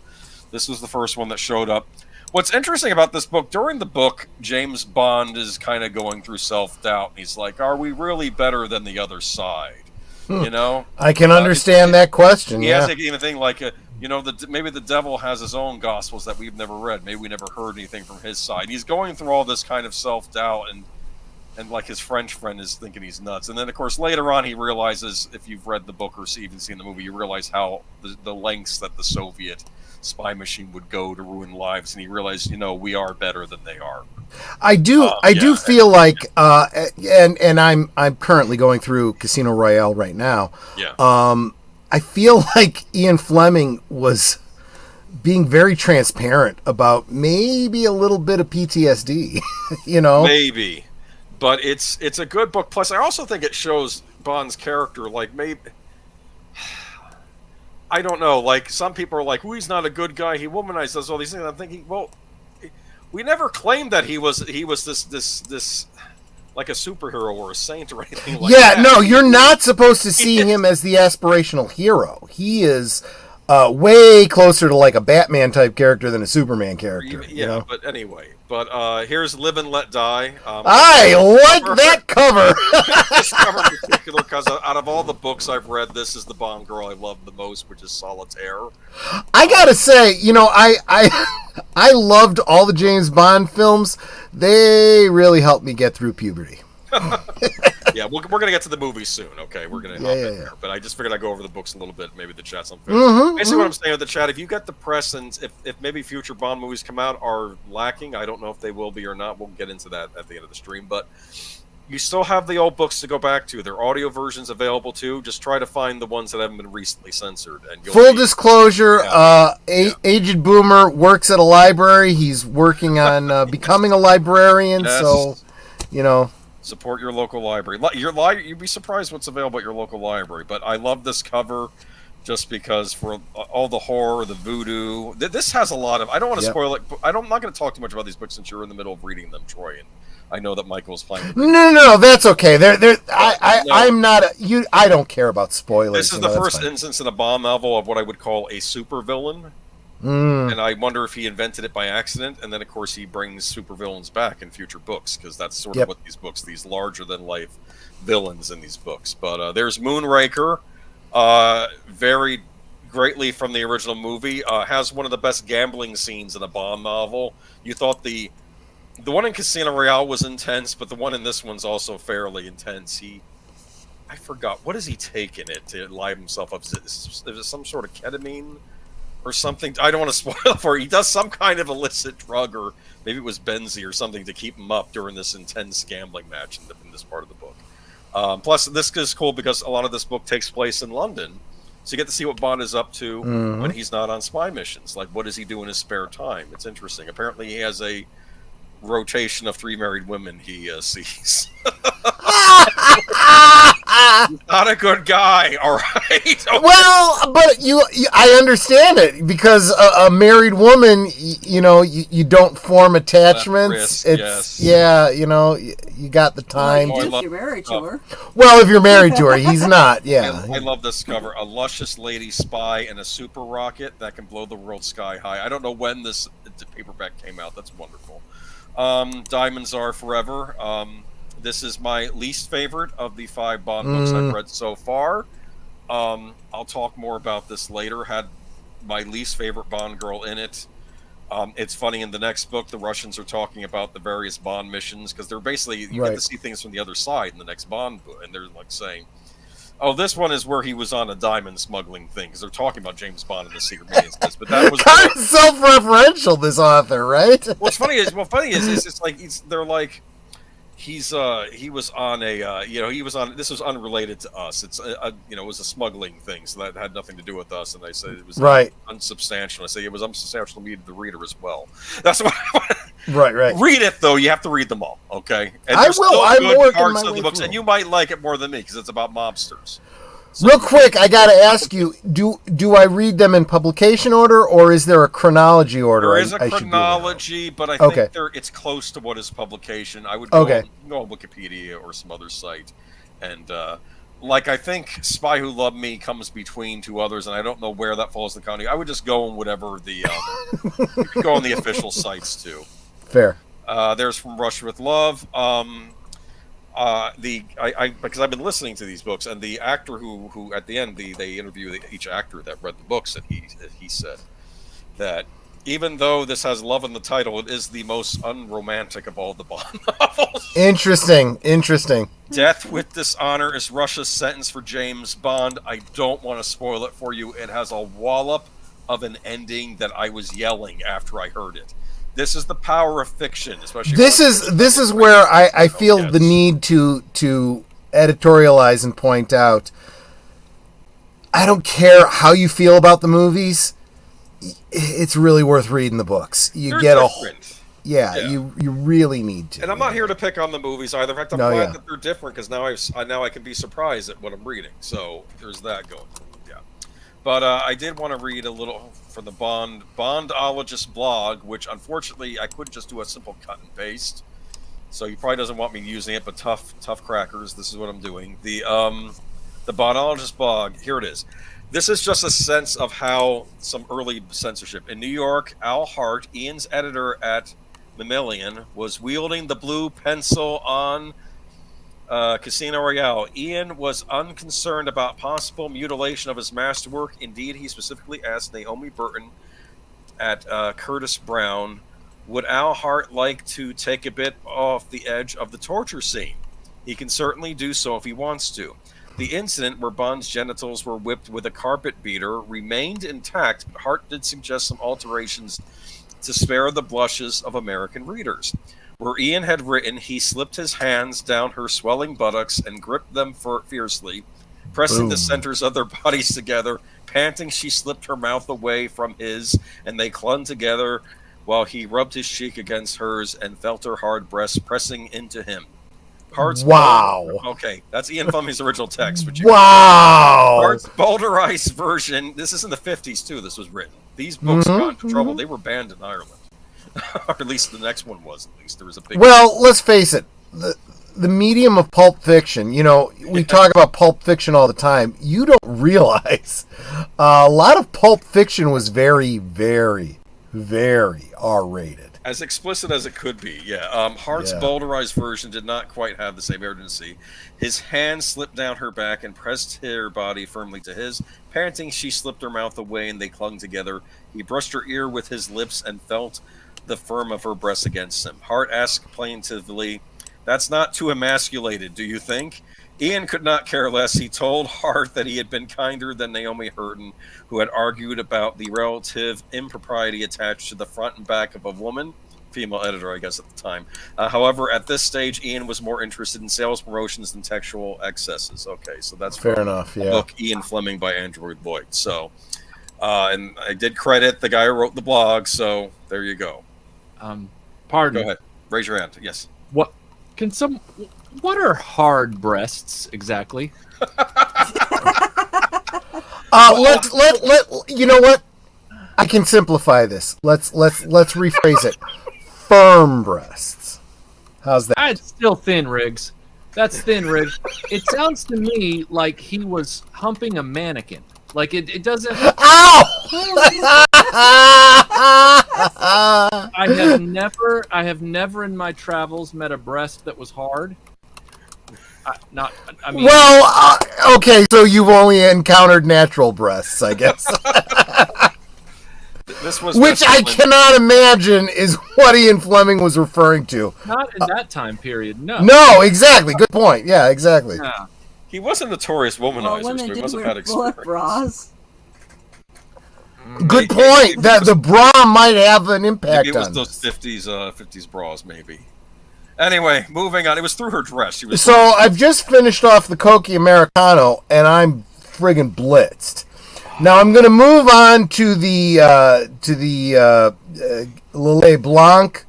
this was the first one that showed up. What's interesting about this book, during the book, James Bond is kind of going through self-doubt. He's like, are we really better than the other side? I can understand that question. He has even thing like, maybe the devil has his own gospels that we've never read. Maybe we never heard anything from his side. He's going through all this kind of self-doubt, and like his French friend is thinking he's nuts. And then, of course, later on he realizes, if you've read the book or even seen the movie, you realize how the lengths that the Soviet spy machine would go to ruin lives, and he realized, we are better than they are. I do feel like, and I'm currently going through Casino Royale right now. Yeah. I feel like Ian Fleming was being very transparent about maybe a little bit of PTSD. Maybe, but it's a good book. Plus, I also think it shows Bond's character. Like maybe. I don't know, like, some people are like, he's not a good guy, he womanizes all these things. I'm thinking, well, we never claimed that he was this like a superhero or a saint or anything like that. Yeah, no, you're not supposed to see him as the aspirational hero. He is way closer to like a Batman type character than a Superman character. Yeah, but anyway. But here's Live and Let Die. I like that cover. This cover in particular, because out of all the books I've read, this is the Bond girl I love the most, which is Solitaire. I gotta say, I loved all the James Bond films. They really helped me get through puberty. Yeah, we're going to get to the movies soon, okay? We're going to hop in there. But I just figured I'd go over the books a little bit, maybe the chat's unfair. Basically what I'm saying with the chat, if you get the press and if maybe future Bond movies come out are lacking, I don't know if they will be or not. We'll get into that at the end of the stream. But you still have the old books to go back to. There are audio versions available too. Just try to find the ones that haven't been recently censored. And Full disclosure, Aged Boomer works at a library. He's working on becoming a librarian, so, you know. Support your local library. You'd be surprised what's available at your local library. But I love this cover just because for all the horror, the voodoo. This has a lot of... I don't want to spoil it. I'm not going to talk too much about these books since you're in the middle of reading them, Troy. And I know that Michael's playing. No, that's okay. I'm not... I don't care about spoilers. This is the first instance in a Bond novel of what I would call a supervillain. And I wonder if he invented it by accident, and then of course he brings supervillains back in future books, because that's sort of what these larger-than-life villains in these books. But there's Moonraker, very greatly from the original movie, has one of the best gambling scenes in a Bond novel. You thought the one in Casino Royale was intense, but the one in this one's also fairly intense. I forgot, what is he taking it to liven himself up? Is it some sort of ketamine? Or something. I don't want to spoil it for you. He does some kind of illicit drug, or maybe it was Benzie or something, to keep him up during this intense gambling match in this part of the book. Plus, this is cool because a lot of this book takes place in London, so you get to see what Bond is up to when he's not on spy missions. Like, what does he do in his spare time? It's interesting. Apparently, he has a rotation of 3 married women he sees. He's not a good guy, all right? Okay. Well, but I understand it, because a married woman, you don't form attachments. Yeah, you got the time. Well, if you're married to her. Well, if you're married to her, he's not. Yeah. I love this cover. A luscious lady spy and a super rocket that can blow the world sky high. I don't know when this paperback came out. That's wonderful. Diamonds Are Forever. This is my least favorite of the 5 Bond books I've read so far. I'll talk more about this later. Had my least favorite Bond girl in it. It's funny, in the next book, the Russians are talking about the various Bond missions, because they're basically, you get to see things from the other side in the next Bond book, and they're like saying, oh, this one is where he was on a diamond smuggling thing, because they're talking about James Bond and the secret meetings. But that was kind of self-referential, this author, right? What's funny is it's like they're like, he was on a he was on, this was unrelated to us. It's it was a smuggling thing, so that had nothing to do with us. And I said it was unsubstantial. I say it was unsubstantial to the reader as well. That's what. Right. Read it though. You have to read them all. Okay. And I will. I'm working parts my of the way books, through. and you might like it more than me because it's about mobsters. So, real quick, I got to ask you: Do I read them in publication order, or is there a chronology order? There is a chronology, but I think it's close to what is publication. I would go on Wikipedia or some other site, and I think Spy Who Loved Me comes between 2 others, and I don't know where that falls in the county. I would just go on whatever the you could go on the official sites too. Fair. There's From Russia with Love. Because I've been listening to these books, and the actor who at the end they interview each actor that read the books, and he said that even though this has love in the title, it is the most unromantic of all the Bond novels. Interesting. Death with Dishonor is Russia's sentence for James Bond. I don't want to spoil it for you. It has a wallop of an ending that I was yelling after I heard it. This is the power of fiction, especially. This is where I feel the need to editorialize and point out. I don't care how you feel about the movies. It's really worth reading the books. You get different. You really need to. And I'm not here to pick on the movies either. In fact, I'm glad that they're different, because now I can be surprised at what I'm reading. So there's that going. Yeah. But I did want to read a little from the Bondologist blog, which unfortunately I couldn't just do a simple cut and paste. So he probably doesn't want me using it, but tough crackers. This is what I'm doing. The Bondologist blog. Here it is. This is just a sense of how some early censorship in New York. Al Hart, Ian's editor at Mammalian, was wielding the blue pencil on Casino Royale. Ian was unconcerned about possible mutilation of his masterwork. Indeed, he specifically asked Naomi Burton at Curtis Brown. Would Al Hart like to take a bit off the edge of the torture scene? He can certainly do so if he wants to. The incident where Bond's genitals were whipped with a carpet beater remained intact, but Hart did suggest some alterations to spare the blushes of American readers. Where Ian had written, he slipped his hands down her swelling buttocks and gripped them fiercely, pressing the centers of their bodies together. Panting, she slipped her mouth away from his, and they clung together while he rubbed his cheek against hers and felt her hard breast pressing into him. Okay, that's Ian Fleming's original text. Hart's Bowdlerized version. This is in the 50s too. This was written. These books got into trouble. They were banned in Ireland, or at least the next one was. At least there was a big. Well, let's face it. The medium of pulp fiction. You know, we talk about pulp fiction all the time. You don't realize a lot of pulp fiction was very, very, very R-rated. As explicit as it could be, yeah. Hart's Bowdlerized version did not quite have the same urgency. His hand slipped down her back and pressed her body firmly to his. Panting, she slipped her mouth away and they clung together. He brushed her ear with his lips and felt the firm of her breast against him. Hart asked plaintively, "That's not too emasculated, do you think?" Ian could not care less. He told Hart that he had been kinder than Naomi Hurton, who had argued about the relative impropriety attached to the front and back of a woman, female editor, I guess, at the time. However, at this stage, Ian was more interested in sales promotions than textual excesses. Okay, so that's fair enough. Yeah. Book Ian Fleming by Andrew Lloyd. So, and I did credit the guy who wrote the blog. So there you go. Pardon. Go ahead. Raise your hand. Yes. What are hard breasts exactly? You know what? I can simplify this. Let's rephrase it. Firm breasts. How's that? That's still thin, Riggs. That's thin, Riggs. It sounds to me like he was humping a mannequin. Like it doesn't. Ow! I have never in my travels met a breast that was hard. Okay, so you've only encountered natural breasts, I guess. Which I cannot imagine is what Ian Fleming was referring to. Not in that time period, no. No, exactly. Good point. Yeah, exactly. Yeah. He was a notorious womanizer, so he wasn't that experienced. Bras. Good point. That the bra might have an impact on those 50s bras, maybe. Anyway, moving on. It was through her dress. So I've just finished off the Cokie Americano, and I'm friggin' blitzed. Now I'm going to move on to the Lillet Blanc,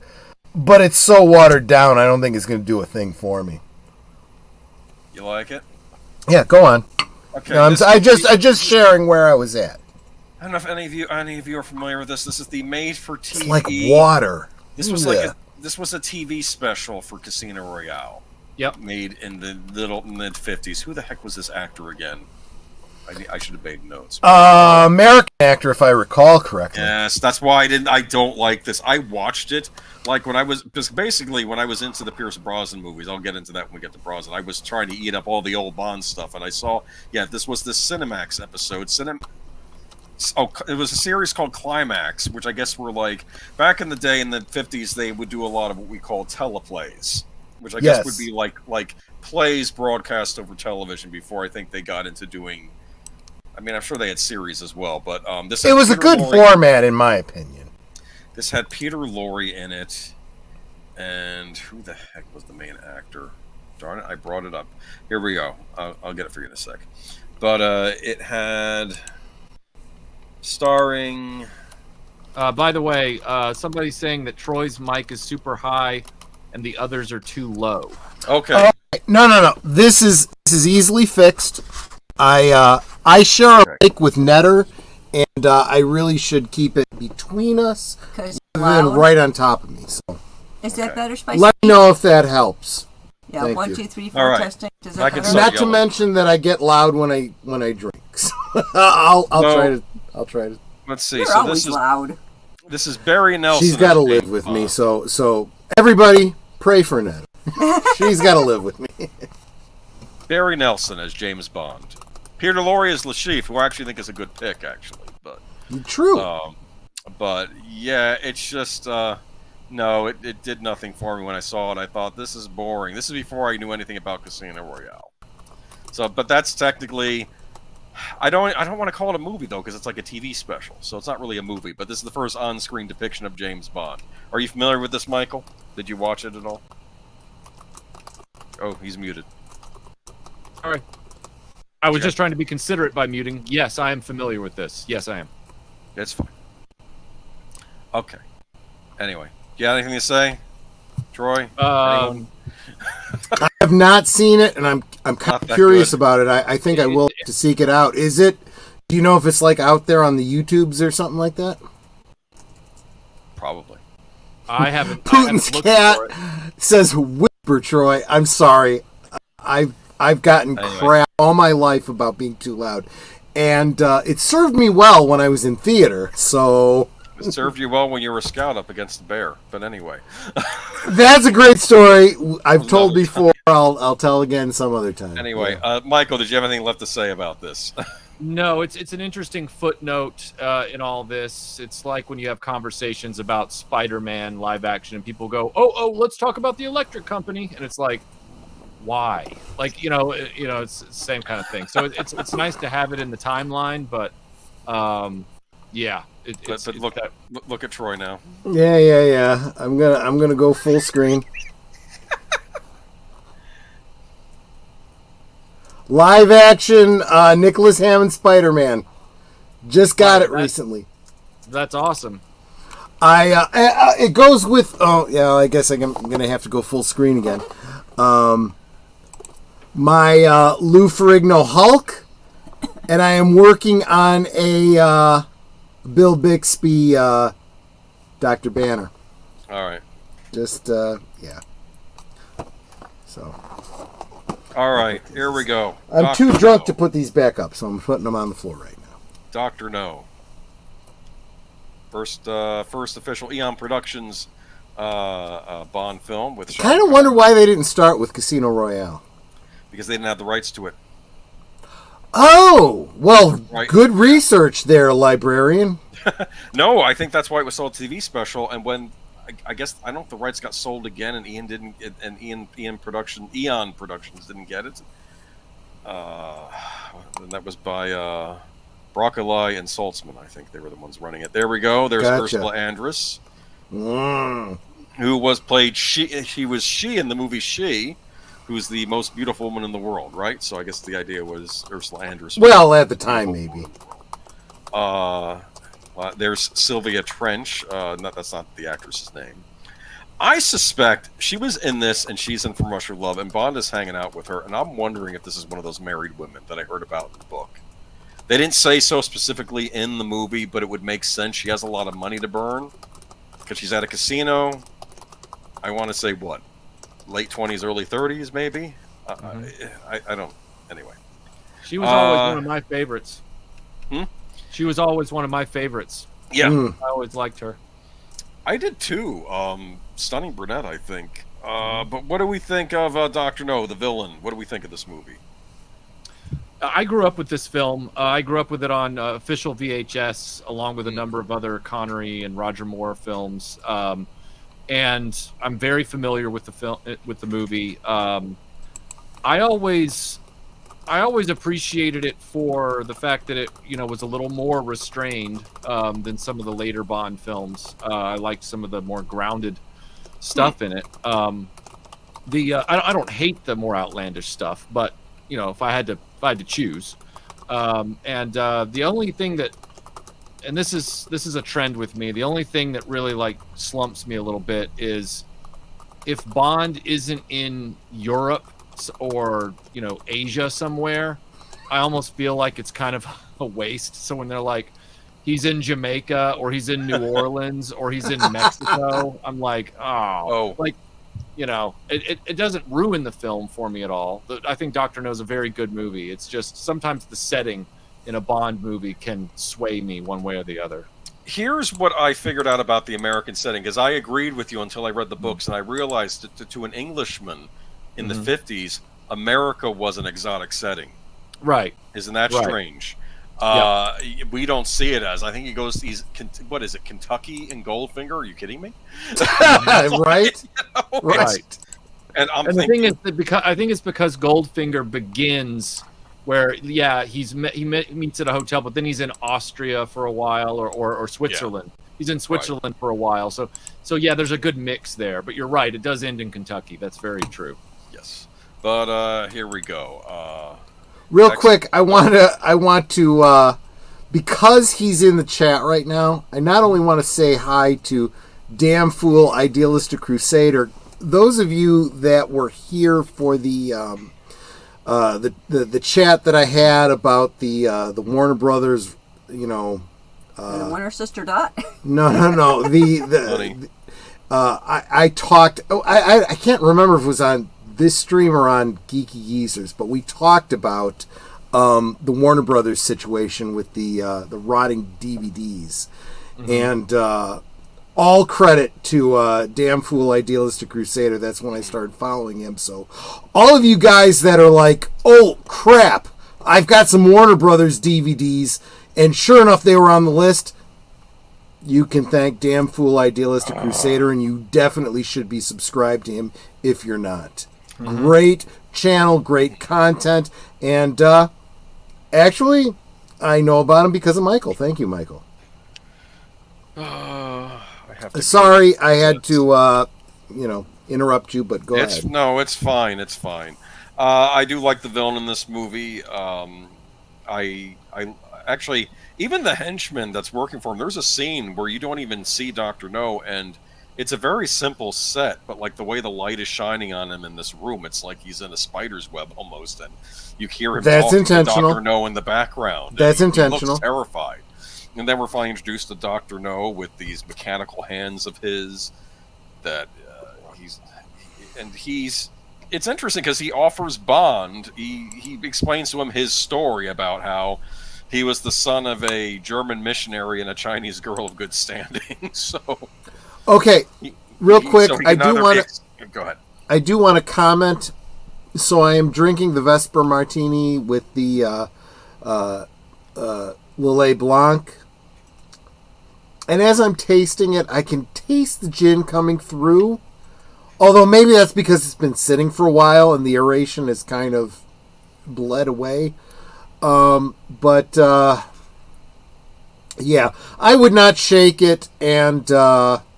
but it's so watered down, I don't think it's going to do a thing for me. You like it? Yeah, go on. Okay. No, I just sharing where I was at. I don't know if any of you are familiar with this. This is the made for TV. It's like water. This was this was a TV special for Casino Royale. Yep. Made in the mid 50s. Who the heck was this actor again? I should have made notes. American actor, if I recall correctly. Yes, that's why I don't like this. I watched it like when I was into the Pierce Brosnan movies. I'll get into that when we get to Brosnan. I was trying to eat up all the old Bond stuff, and I saw this was the Cinemax episode. It was a series called Climax, which I guess were like back in the day in the 50s. They would do a lot of what we call teleplays, which I guess would be like plays broadcast over television. Before I think they got into doing. I mean, I'm sure they had series as well, but it was a good format, in my opinion. This had Peter Lorre in it, and who the heck was the main actor? Darn it, I brought it up. Here we go. I'll get it for you in a sec. But it had starring. By the way, somebody's saying that Troy's mic is super high, and the others are too low. Okay. No. This is easily fixed. I share a mic with Netter, and I really should keep it between us rather than right on top of me. So is that better, Spicy? Let me know if that helps. Yeah, Thank 1, you. 2, 3, 4 testing. Does that better? Not to mention that I get loud when I drink. So I'll try to. Let's see. You're always loud. This is Barry Nelson. She's got to live with me. So everybody pray for Netter. She's got to live with me. Barry Nelson as James Bond. Peter Lorre as Le Chiffre, who I actually think is a good pick, actually. But true. But yeah, it's just no, it did nothing for me when I saw it. I thought this is boring. This is before I knew anything about Casino Royale. So, but that's technically, I don't want to call it a movie though, because it's like a TV special, so it's not really a movie. But this is the first on-screen depiction of James Bond. Are you familiar with this, Michael? Did you watch it at all? Oh, he's muted. All right. I was just trying to be considerate by muting. Yes, I am familiar with this. Yes, I am. That's fine. Okay. Anyway, you got anything to say, Troy? I have not seen it, and I'm kind of curious about it. I think I will have to seek it out. Is it? Do you know if it's like out there on the YouTubes or something like that? Probably. I haven't. Putin's cat says, "Whisper, Troy." I'm sorry. I've gotten crap all my life about being too loud, and it served me well when I was in theater. So it served you well when you were a scout up against the bear. But anyway, that's a great story. I've told before. I'll tell again some other time. Anyway, Michael, did you have anything left to say about this? No, it's an interesting footnote in all this. It's like when you have conversations about Spider-Man live action, and people go, "Oh, let's talk about the Electric Company," and it's like, why? Like, it's the same kind of thing. So it's nice to have it in the timeline, but yeah. But look at Troy now. Yeah. I'm gonna go full screen. Live action Nicholas Hammond Spider-Man. Just got it recently. That's awesome. It goes with. Oh yeah, I guess I'm gonna have to go full screen again. My Lou Ferrigno Hulk, and I am working on a Bill Bixby Dr. Banner. All right. Just yeah. So. All right, here we go. I'm Dr. too drunk to put these back up, so I'm putting them on the floor right now. Dr. No. First official Eon Productions Bond film with. Kind of wonder why they didn't start with Casino Royale. Because they didn't have the rights to it. Oh, well, right. Good research there, librarian. No, I think that's why it was sold TV special. And when I guess I don't know if the rights got sold again, and Eon Productions didn't get it. And that was by Broccoli and Saltzman. I think they were the ones running it. There we go. There's Ursula Andress, who was played she was in the movie She, who's the most beautiful woman in the world, right? So I guess the idea was Ursula Andress. Well, at the time, maybe. There's Sylvia Trench. That's not the actress's name. I suspect she was in this, and she's in From Russia with Love, and Bond is hanging out with her, and I'm wondering if this is one of those married women that I heard about in the book. They didn't say so specifically in the movie, but it would make sense. She has a lot of money to burn because she's at a casino. I want to say what? Late 20s, early 30s, maybe? I don't... Anyway. She was always one of my favorites. She was always one of my favorites. Yeah. I always liked her. I did too. Stunning brunette, I think. But what do we think of Dr. No, the villain? What do we think of this movie? I grew up with this film. I grew up with it on official VHS, along with a number of other Connery and Roger Moore films. And I'm very familiar with the movie. I always appreciated it for the fact that it, was a little more restrained than some of the later Bond films. I liked some of the more grounded stuff in it. I don't hate the more outlandish stuff, but if I had to choose, the only thing that, and this is a trend with me, the only thing that really slumps me a little bit is if Bond isn't in Europe or Asia somewhere, I almost feel like it's kind of a waste. So when they're like, he's in Jamaica or he's in New Orleans or he's in Mexico, I'm like, it doesn't ruin the film for me at all. I think Dr. No's a very good movie. It's just sometimes the setting in a Bond movie can sway me one way or the other. Here's what I figured out about the American setting, because I agreed with you until I read the books, and I realized that to an Englishman in the 50s, America was an exotic setting. Right. Isn't that strange? We don't see it as. I think he goes. What is it? Kentucky and Goldfinger? Are you kidding me? Right. Right. And the thing is that I think it's because Goldfinger begins where he meets at a hotel, but then he's in Austria for a while or Switzerland. Yeah. He's in Switzerland for a while. So yeah, there's a good mix there. But you're right, it does end in Kentucky. That's very true. Yes. But here we go. Real quick, I want to because he's in the chat right now, I not only want to say hi to Damn Fool Idealistic Crusader. Those of you that were here for the chat that I had about the Warner Brothers, the Warner Sister Dot. No. I talked. I can't remember if it was on this stream or on Geeky Geezers, but we talked about the Warner Brothers situation with the rotting DVDs, and all credit to Damn Fool Idealistic Crusader. That's when I started following him. So all of you guys that are like, oh crap, I've got some Warner Brothers DVDs, and sure enough they were on the list, you can thank Damn Fool Idealistic Crusader, and you definitely should be subscribed to him if you're not. Great channel, great content, and actually I know about him because of Michael. Thank you, Michael. Sorry, I had to, interrupt you, but go ahead. No, it's fine. It's fine. I do like the villain in this movie. I actually, even the henchman that's working for him, there's a scene where you don't even see Dr. No, and it's a very simple set, but like the way the light is shining on him in this room, it's like he's in a spider's web almost, and you hear him talking to Dr. No in the background. That's intentional. He looks terrified. And then we're finally introduced to Dr. No with these mechanical hands of his that it's interesting because he offers Bond, he explains to him his story about how he was the son of a German missionary and a Chinese girl of good standing. So okay, real quick, I do want to go ahead. I do want to comment. So I am drinking the Vesper martini with the Lillet Blanc. And as I'm tasting it, I can taste the gin coming through. Although maybe that's because it's been sitting for a while and the aeration has kind of bled away. But yeah, I would not shake it, and never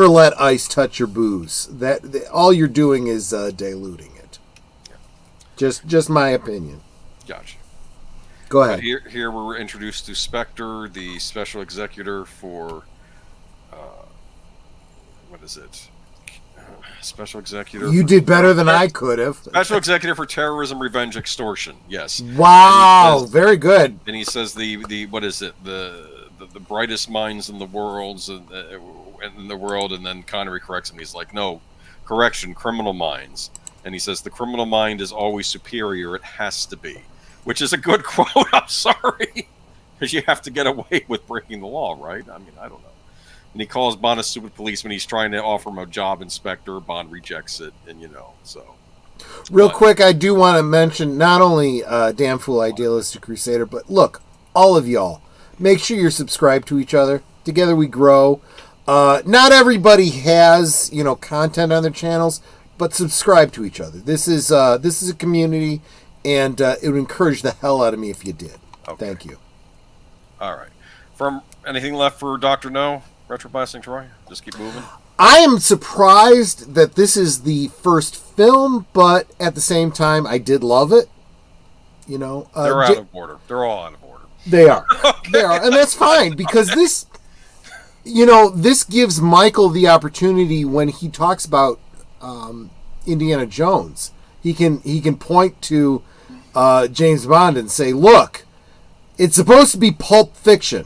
let ice touch your booze. All you're doing is diluting it. Just my opinion. Gotcha. Go ahead. Here we're introduced to Spectre, the special executor for what is it? Special executor. You did better than I could have. Special executive for terrorism, revenge, extortion. Yes. Wow, very good. And he says the what is it? The brightest minds in the world, and then Connery corrects him. He's like, no, correction, criminal minds. And he says the criminal mind is always superior. It has to be. Which is a good quote, I'm sorry. Because you have to get away with breaking the law, right? I mean, I don't know. And he calls Bond a stupid policeman. He's trying to offer him a job inspector. Bond rejects it, and so. Real quick, I do want to mention not only Damn Fool Idealistic Crusader, but look, all of y'all, make sure you're subscribed to each other. Together we grow. Not everybody has, content on their channels, but subscribe to each other. This is a community. And it would encourage the hell out of me if you did. Okay. Thank you. All right. From anything left for Dr. No? Retroblasting Troy? Just keep moving. I am surprised that this is the first film, but at the same time, I did love it. They're out of order. They're all out of order. They are. Okay. They are. And that's fine, because this, this gives Michael the opportunity when he talks about Indiana Jones. He can point to James Bond and say, look, it's supposed to be Pulp Fiction.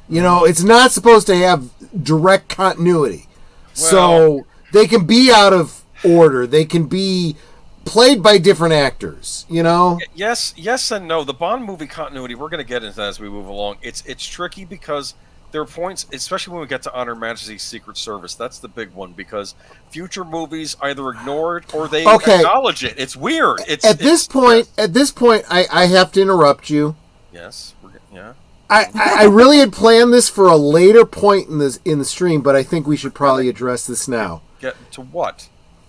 It's not supposed to have direct continuity. So they can be out of order. They can be played by different actors, Yes and no. The Bond movie continuity, we're going to get into that as we move along. It's tricky because there are points, especially when we get to Honor Majesty's Secret Service. That's the big one because future movies either ignore it or they acknowledge it. It's weird. At this point, I have to interrupt you. Yes. Yeah. I really had planned this for a later point in the stream, but I think we should probably address this now. Get to what?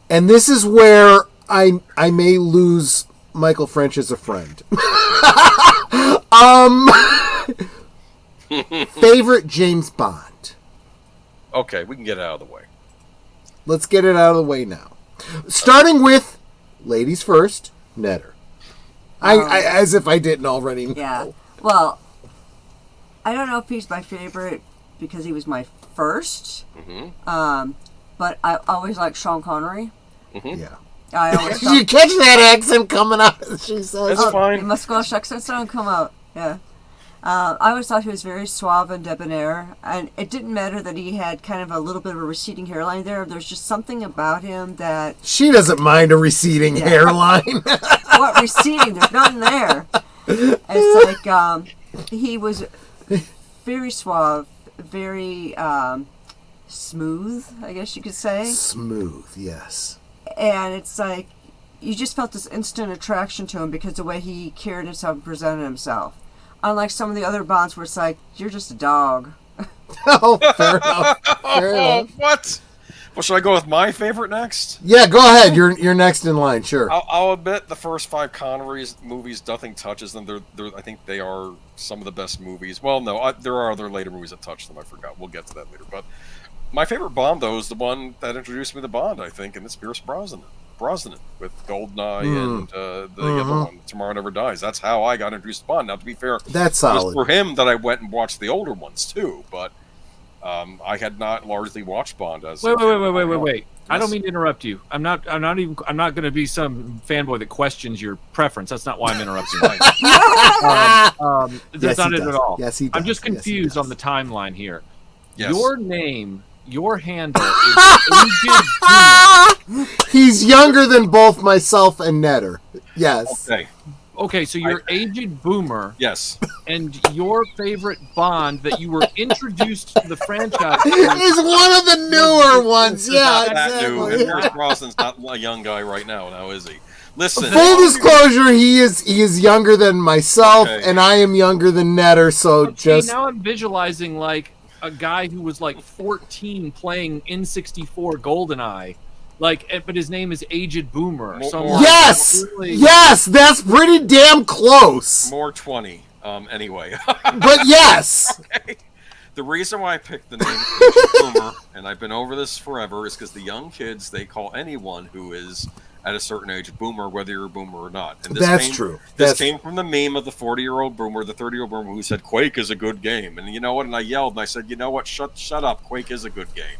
And this is where I may lose Michael French as a friend. Favorite James Bond. Okay, we can get it out of the way. Let's get it out of the way now. Starting with ladies first, Netter. I as if I didn't already know. Yeah. Well, I don't know if he's my favorite because he was my first. Mm-hmm. But I always liked Sean Connery. Mm-hmm. Yeah. I always Did you catch that accent coming out? She says. It's fine. The Musquesh accent don't come out. Yeah. I always thought he was very suave and debonair, and it didn't matter that he had kind of a little bit of a receding hairline there. There's just something about him that... She doesn't mind a receding hairline. What receding? There's nothing there. It's like he was very suave, very smooth, I guess you could say. Smooth, yes. And it's like you just felt this instant attraction to him because of the way he carried himself and presented himself. Unlike some of the other Bonds where it's like, you're just a dog. Oh, fair enough. Fair enough. What? Well, should I go with my favorite next? Yeah, go ahead. You're next in line, sure. I'll admit the first 5 Connery's movies, nothing touches them. I think they are some of the best movies. Well, no, there are other later movies that touch them. I forgot. We'll get to that later. But my favorite Bond, though, is the one that introduced me to Bond, I think, and it's Pierce Brosnan with Goldeneye and the other one, Tomorrow Never Dies. That's how I got introduced to Bond. Now, to be fair, that's solid. It was for him that I went and watched the older ones too, but I had not largely watched Bond as. Wait! Yes. I don't mean to interrupt you. I'm not going to be some fanboy that questions your preference. That's not why I'm interrupting. That's not it at all. Yes, he does. I'm just confused on the timeline here. Yes. Your name. Your handle is Aged Boomer. He's younger than both myself and Netter. Yes. Okay, so you're Aged Boomer. Yes. And your favorite Bond that you were introduced to the franchise is one of the newer ones. Yeah, exactly. Pierce Brosnan's not a young guy right now, is he? Listen. Full disclosure, he is younger than myself, and I am younger than Netter. So just now I'm visualizing like a guy who was like 14 playing N64 GoldenEye, but his name is Aged Boomer. Yes, that's pretty damn close. More 20, anyway. But yes. Okay. The reason why I picked the name Aged Boomer, and I've been over this forever, is because the young kids, they call anyone who is at a certain age boomer, whether you're a boomer or not. And that's true. This came from the meme of the 40-year-old boomer, the 30-year-old boomer who said Quake is a good game. And you know what? And I yelled and I said, you know what? Shut up. Quake is a good game.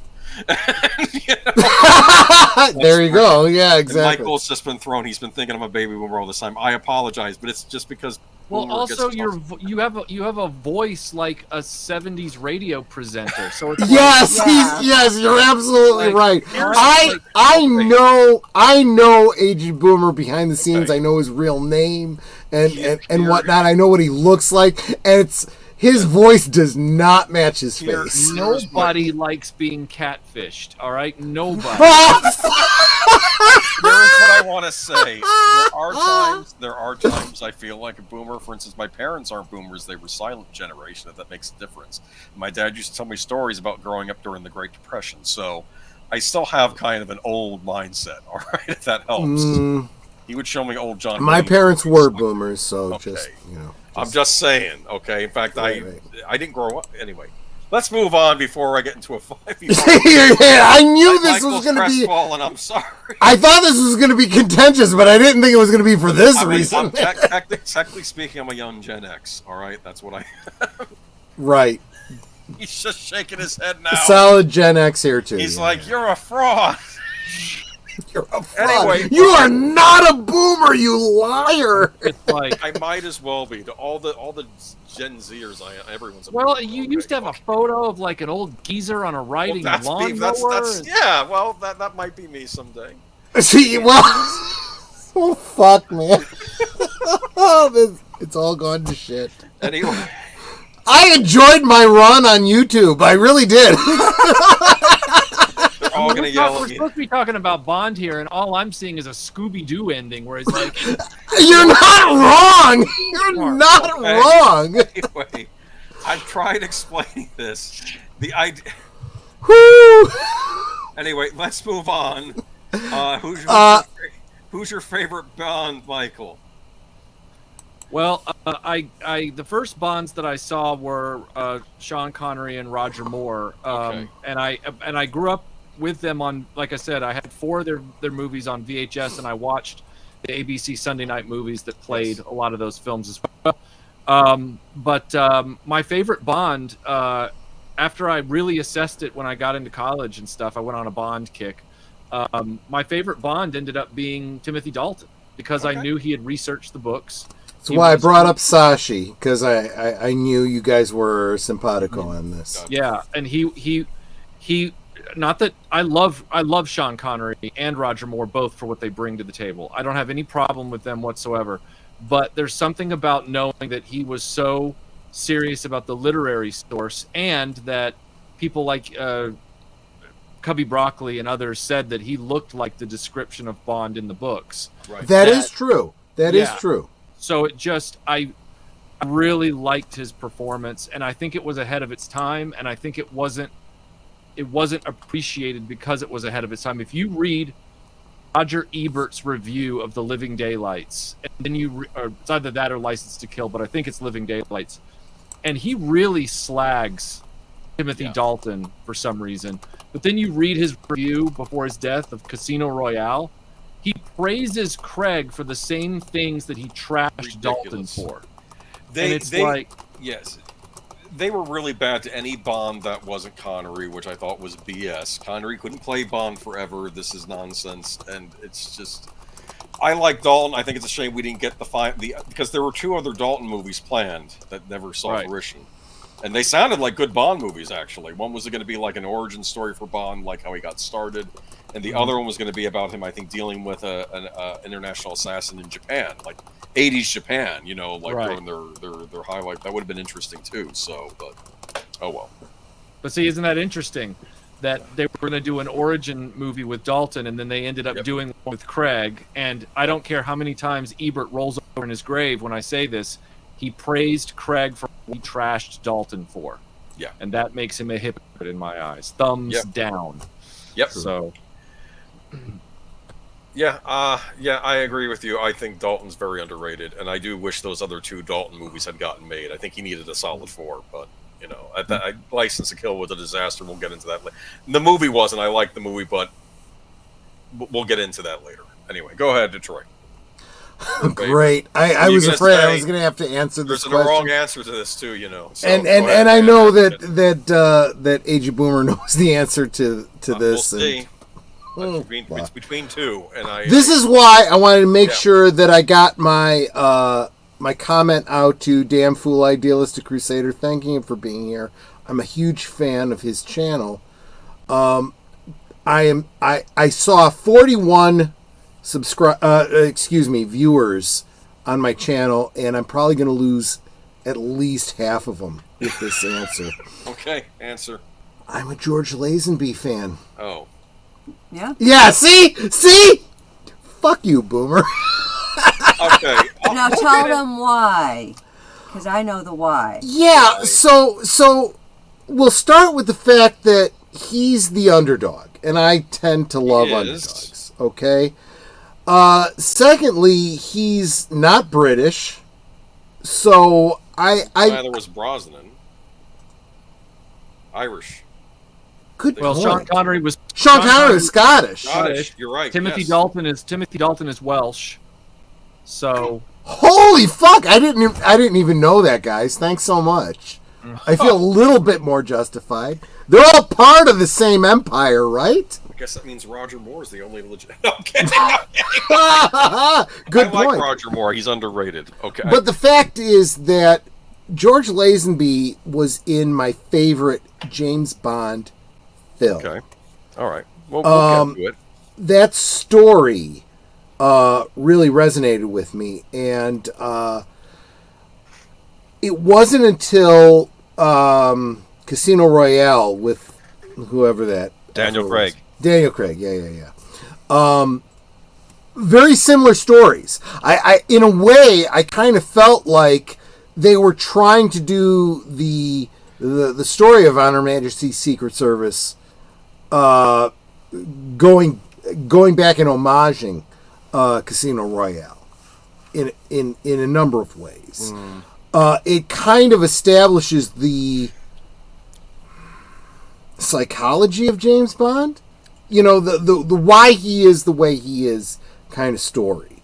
There you go. Yeah, exactly. And Michael's just been thrown. He's been thinking I'm a baby boomer all this time. I apologize, but it's just because. Well, also you have a voice like a '70s radio presenter. So it's yes, you're absolutely right. I know Aged Boomer behind the scenes. I know his real name and whatnot. I know what he looks like, and his voice does not match his face. Nobody likes being catfished. All right, nobody. Here's what I want to say. There are times I feel like a boomer. For instance, my parents aren't boomers. They were silent generation, if that makes a difference. My dad used to tell me stories about growing up during the Great Depression. So I still have kind of an old mindset, all right, if that helps. He would show me old John. My parents were boomers, so just, you know. I'm just saying, okay? In fact, I didn't grow up. Anyway. Let's move on before I get into a fight. I knew this was going to be. I'm sorry. I thought this was going to be contentious, but I didn't think it was going to be for this reason. Technically speaking, I'm a young Gen X. All right, that's what I. Right. He's just shaking his head now. Solid Gen X here too. He's like, "You're a fraud." You're a fraud. Anyway, you are not a boomer, you liar. It's like I might as well be to all the Gen Zers. Everyone's a well. boomer. You used to have a photo of like an old geezer on a riding lawnmower. Yeah. Well, that might be me someday. See, well, oh fuck, man. It's all gone to shit. Anyway. I enjoyed my run on YouTube. I really did. They're all going to yell We're at you. supposed to be talking about Bond here, and all I'm seeing is a Scooby-Doo ending where he's like, You're not wrong. You're not wrong. Anyway, I've tried explaining this. The idea. Woo. Anyway, let's move on. Who's your favorite Bond, Michael? well, the first Bonds that I saw were Sean Connery and Roger Moore, Okay. and I grew up with them on, like I said, I had 4 of their movies on VHS, and I watched the ABC Sunday night movies that played a lot of those films as well. But my favorite Bond, after I really assessed it when I got into college and stuff, I went on a Bond kick. My favorite Bond ended up being Timothy Dalton because I knew he had researched the books. That's why I brought up Sashi, because I knew you guys were simpatico on this. Yeah, and he not that I love Sean Connery and Roger Moore both for what they bring to the table. I don't have any problem with them whatsoever. But there's something about knowing that he was so serious about the literary source, and that people like Cubby Broccoli and others said that he looked like the description of Bond in the books. Right. That is true. That is Yeah. true. So it just, I really liked his performance, and I think it was ahead of its time, and I think it wasn't appreciated because it was ahead of its time. If you read Roger Ebert's review of The Living Daylights, and then or it's either that or License to Kill, but I think it's Living Daylights, and he really slags Timothy Dalton for some reason. But then you read his review before his death of Casino Royale, he praises Craig for the same things that he trashed Dalton for. Yes, they were really bad to any Bond that wasn't Connery, which I thought was BS. Connery couldn't play Bond forever. This is nonsense, and it's just. I like Dalton. I think it's a shame we didn't get because there were 2 other Dalton movies planned that never saw fruition, and they sounded like good Bond movies. Actually, one was going to be like an origin story for Bond, like how he got started, and the other one was going to be about him, I think, dealing with an international assassin in Japan, like 80s Japan, during their highlight. That would have been interesting too. So, but oh well. But see, isn't that interesting? That they were going to do an origin movie with Dalton, and then they ended up doing one with Craig. And I don't care how many times Ebert rolls over in his grave when I say this, he praised Craig for what he trashed Dalton for. Yeah. And that makes him a hypocrite in my eyes. Thumbs down. Yep. So. Yeah, I agree with you. I think Dalton's very underrated, and I do wish those other 2 Dalton movies had gotten made. I think he needed a solid 4, but. License to Kill was a disaster. We'll get into that later. The movie wasn't. I liked the movie, but we'll get into that later. Anyway, go ahead, Detroit. Great. I was afraid I was going to have to answer this question. There's a wrong answer to this too, So and I know that AG Boomer knows the answer to this. We'll see. It's between 2, and This is why I wanted to make sure that I got my my comment out to Damn Fool Idealistic Crusader, thanking him for being here. I'm a huge fan of his channel. I saw 41 viewers on my channel, and I'm probably going to lose at least half of them with this answer. Okay, answer. I'm a George Lazenby fan. Oh. Yeah? Yeah, see? Fuck you, Boomer. Okay. Now tell them why, because I know the why. Yeah, so we'll start with the fact that he's the underdog, and I tend to love underdogs. Okay. Secondly, he's not British, so neither was Brosnan. Irish. Good point. Sean Connery was Scottish. You're right. Timothy Dalton is Welsh. So holy fuck! I didn't even know that, guys. Thanks so much. I feel a little bit more justified. They're all part of the same empire, right? I guess that means Roger Moore is the only legit. Okay. Good point. I like Roger Moore. He's underrated. Okay. But the fact is that George Lazenby was in my favorite James Bond film. Okay. All right. Well, we'll get to it. That story really resonated with me, and it wasn't until Casino Royale with whoever that Daniel Craig. Daniel Craig, yeah. Very similar stories. I in a way, I kind of felt like they were trying to do the story of On Her Majesty's Secret Service, going back and homaging Casino Royale in a number of ways. It kind of establishes the psychology of James Bond, the why he is the way he is kind of story,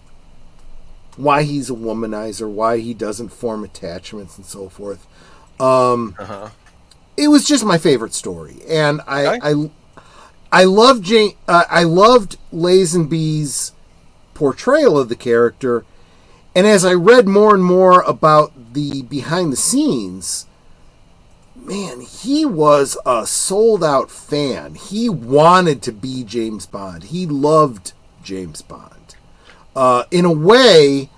why he's a womanizer, why he doesn't form attachments and so forth. It was just my favorite story, and I loved Lazenby's portrayal of the character. And as I read more and more about the behind the scenes, man, he was a sold out fan. He wanted to be James Bond. He loved James Bond. In a way,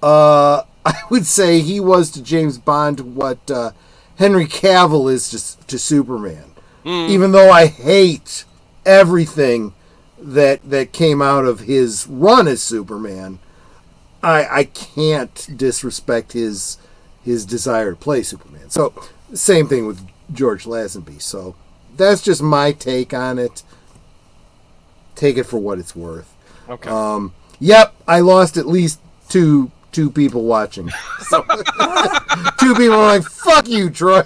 I would say he was to James Bond what Henry Cavill is to Superman. Even though I hate everything that came out of his run as Superman, I can't disrespect his desire to play Superman. So, same thing with George Lazenby. So, that's just my take on it. Take it for what it's worth. Okay. Yep, I lost at least two people watching. So, 2 people are like, "Fuck you, Troy."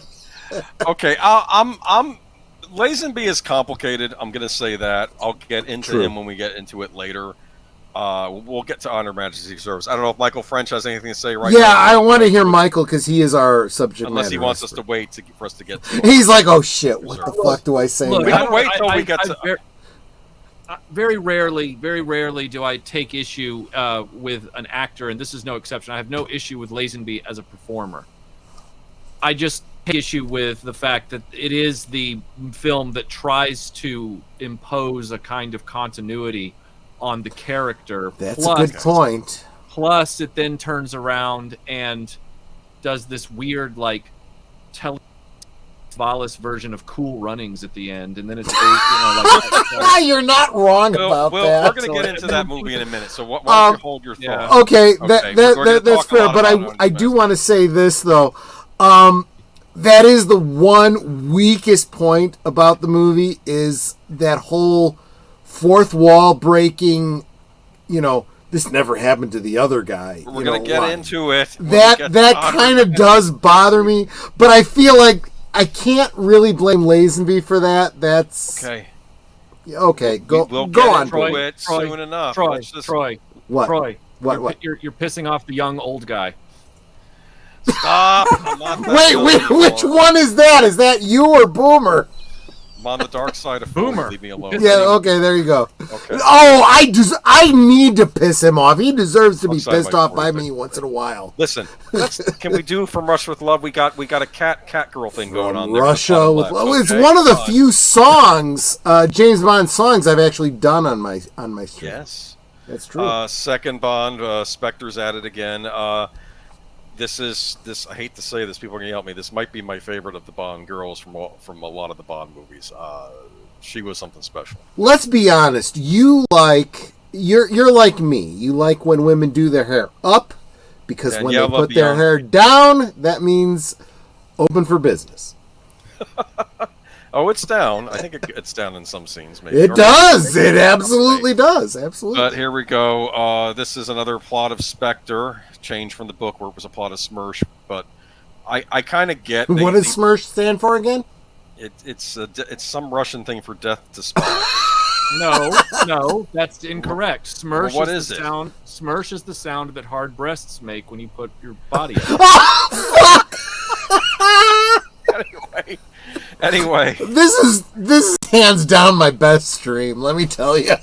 Okay, I'm Lazenby is complicated. I'm gonna say that. I'll get into him when we get into it later. We'll get to On Her Majesty's Service. I don't know if Michael French has anything to say right now. Yeah, I want to hear Michael because he is our subject matter. Unless he wants us to wait for us to get to He's like, "Oh shit, what the fuck do I say?" Look, we don't wait till we get to... Very rarely do I take issue with an actor, and this is no exception. I have no issue with Lazenby as a performer. I just take issue with the fact that it is the film that tries to impose a kind of continuity on the character. That's a good point. Plus, it then turns around and does this weird, Valis version of Cool Runnings at the end, and then it's You're not wrong about that. We're going to get into that movie in a minute, so why don't you hold your thought? Okay, that's fair, but I do want to say this, though. That is the one weakest point about the movie, is that whole fourth wall breaking, this never happened to the other guy. We're going to get into it. That kind of does bother me, but I feel like I can't really blame Lazenby for that. That's okay. Okay, go on. Troy, soon enough. Troy. What? Troy. What? You're pissing off the young old guy. Stop! Wait, which one is that? Is that you or Boomer? I'm on the dark side of Boomer. Leave me alone. Yeah, okay, there you go. Okay. Oh, I need to piss him off. He deserves to be pissed off by me once in a while. Listen, can we do From Russia with Love? We got a cat girl thing going on there. Russia with Love. It's one of the few songs, James Bond songs I've actually done on my stream. Yes, that's true. Second Bond, Spectre's at it again. This. I hate to say this, people are gonna yell at me. This might be my favorite of the Bond girls from a lot of the Bond movies. She was something special. Let's be honest. You're like me. You like when women do their hair up, because when they put their hair down, that means open for business. Oh, it's down. I think it's down in some scenes. Maybe it does. It absolutely does. Absolutely. But here we go. This is another plot of Spectre, changed from the book where it was a plot of Smersh. But I kind of get. What does Smersh stand for again? It's some Russian thing for death to spot. No, that's incorrect. Smersh what is it? Smersh is the sound that hard breasts make when you put your body up. Oh, fuck! Anyway, this is hands down my best stream. Let me tell you.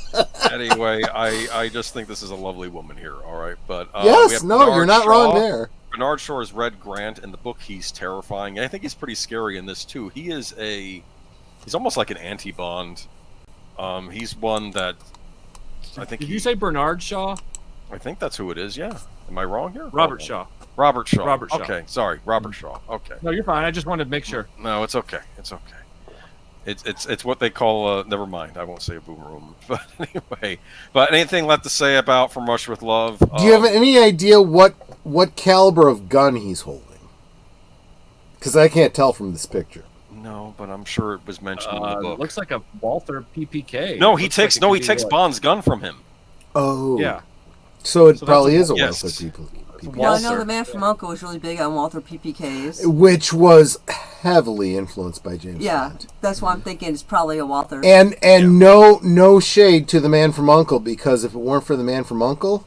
Anyway, I just think this is a lovely woman here. All right, but yes, no, you're not wrong there. Bernard Shaw is Red Grant in the book. He's terrifying, and I think he's pretty scary in this too. He's almost like an anti-Bond. He's one that I think. Did you say Bernard Shaw? I think that's who it is. Yeah. Am I wrong here? Robert Shaw. Robert Shaw. Robert Shaw. Okay, sorry, Robert Shaw. Okay. No, you're fine. I just wanted to make sure. No, it's okay. It's okay. It's what they call. Never mind. I won't say a boomer room. But anyway. But anything left to say about From Russia with Love? Do you have any idea what caliber of gun he's holding? Because I can't tell from this picture. No, but I'm sure it was mentioned in the book. It looks like a Walther PPK. No, he takes Bond's gun from him. Oh. Yeah. So it probably is a Walther PPK. Yeah, I know the man from U.N.C.L.E. was really big on Walther PPKs. Which was heavily influenced by James Bond. That's why I'm thinking it's probably a Walther. And no shade to the man from U.N.C.L.E. because if it weren't for the man from U.N.C.L.E.,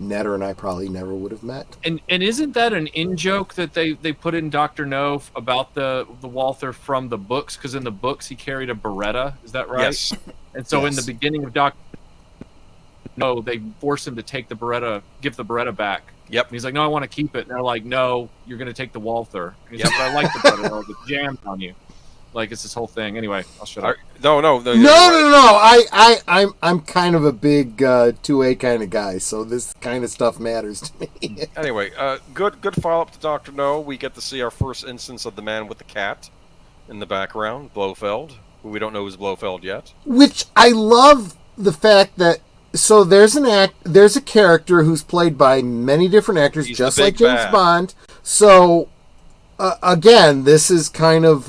Netter and I probably never would have met. And isn't that an in-joke that they put in Dr. No about the Walther from the books? Because in the books he carried a Beretta. Is that right? Yes. And so in the beginning of Dr. No, they force him to take the Beretta, give the Beretta back. Yep. And he's like, no, I want to keep it. And they're like, no, you're going to take the Walther. And he's like, but I like the Beretta. It'll get jammed on you. Like, it's this whole thing. Anyway, I'll shut up. No. I'm kind of a big 2A kind of guy, so this kind of stuff matters to me. Anyway, good follow-up to Dr. No. We get to see our first instance of the man with the cat in the background, Blofeld, who we don't know is Blofeld yet. Which I love the fact that so there's a character who's played by many different actors, just like James Bond. So again, this is kind of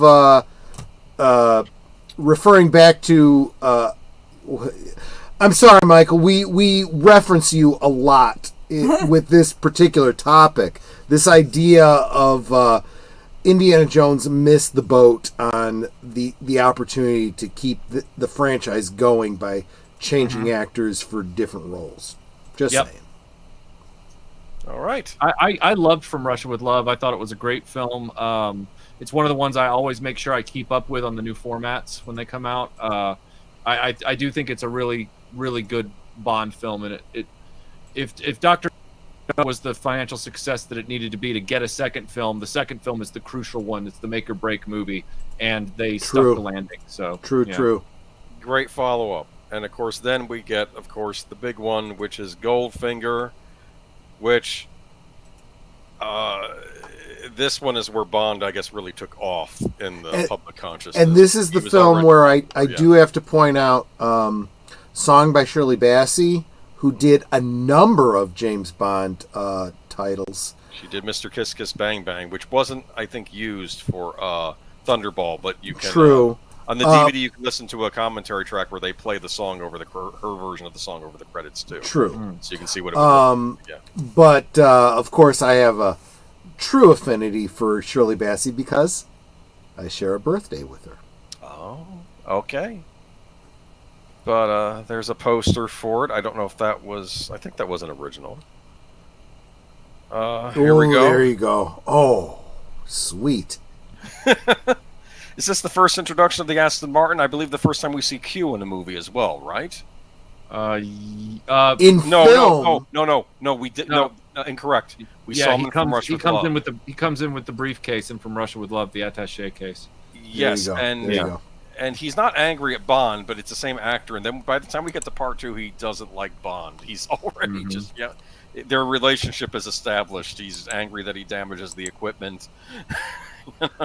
referring back to. I'm sorry, Michael. We reference you a lot with this particular topic. This idea of Indiana Jones missed the boat on the opportunity to keep the franchise going by changing actors for different roles. Just saying. All right. I loved From Russia with Love. I thought it was a great film. It's one of the ones I always make sure I keep up with on the new formats when they come out. I do think it's a really, really good Bond film, and if Dr. No was the financial success that it needed to be to get a second film, the second film is the crucial one. It's the make or break movie, and they stuck the landing. So true. Great follow-up. And, of course, then we get, of course, the big one, which is Goldfinger, which this one is where Bond, I guess, really took off in the public consciousness. And this is the film where I do have to point out Song by Shirley Bassey, who did a number of James Bond titles. She did Mr. Kiss Kiss Bang Bang, which wasn't, I think, used for Thunderball, but you can... True. On the DVD, you can listen to a commentary track where they play the song over her version of the song over the credits too. True. So you can see what it was. But of course, I have a true affinity for Shirley Bassey because I share a birthday with her. Oh, okay. But there's a poster for it. I don't know if that was. I think that was an original. Here we go. There you go. Oh, sweet. Is this the first introduction of the Aston Martin? I believe the first time we see Q in a movie as well, right? In film? No. We did no. Incorrect. We saw him from Russia with Love. He comes in with the briefcase and From Russia with Love, the attaché case. Yes, and he's not angry at Bond, but it's the same actor. And then by the time we get to part 2, he doesn't like Bond. He's already just their relationship is established. He's angry that he damages the equipment.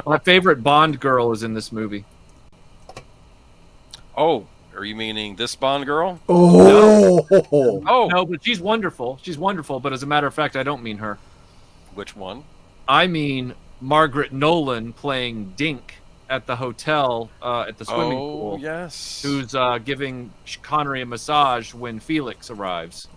My favorite Bond girl is in this movie. Oh, are you meaning this Bond girl? No, but she's wonderful. She's wonderful, but as a matter of fact, I don't mean her. Which one? I mean Margaret Nolan playing Dink at the hotel at the swimming pool. Yes. Who's giving Connery a massage when Felix arrives.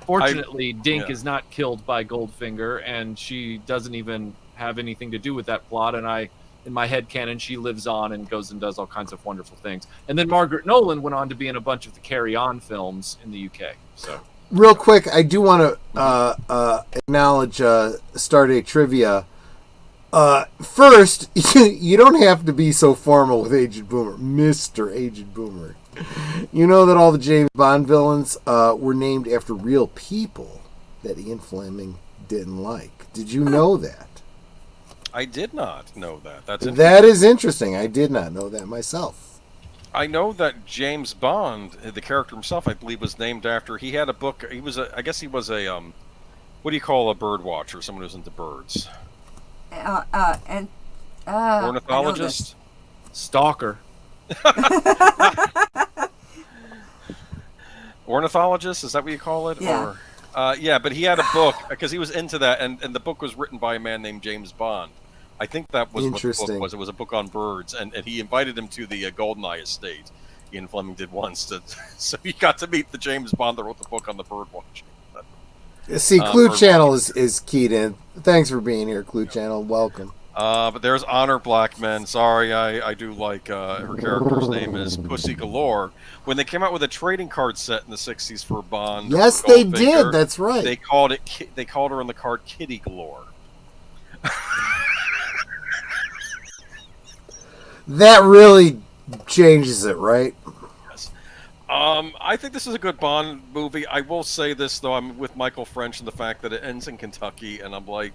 Fortunately, Dink is not killed by Goldfinger, and she doesn't even have anything to do with that plot, and in my head canon, she lives on and goes and does all kinds of wonderful things. And then Margaret Nolan went on to be in a bunch of the Carry On films in the UK. So, real quick, I do want to acknowledge Stardate Trivia. First, you don't have to be so formal with Agent Boomer, Mr. Agent Boomer. You know that all the James Bond villains were named after real people that Ian Fleming didn't like. Did you know that? I did not know that. That is interesting. I did not know that myself. I know that James Bond, the character himself, I believe, was named after. He had a book. I guess he was a What do you call a bird watcher? Someone who's into birds. Ornithologist. Stalker. Ornithologist, is that what you call it? Yeah. Or, yeah, but he had a book because he was into that, and the book was written by a man named James Bond. I think that was what the book was. It was a book on birds, and he invited him to the Goldeneye estate. Ian Fleming did once, so he got to meet the James Bond that wrote the book on the bird watching. See, Clue Channel is keyed in. Thanks for being here, Clue Channel. Welcome. But there's Honor Blackman. Sorry, I do like her character's name is Pussy Galore. When they came out with a trading card set in the 60s for Bond, yes, they did. That's right. They called her on the card Kitty Galore. That really changes it, right? Yes. I think this is a good Bond movie. I will say this though, I'm with Michael French and the fact that it ends in Kentucky, and I'm like,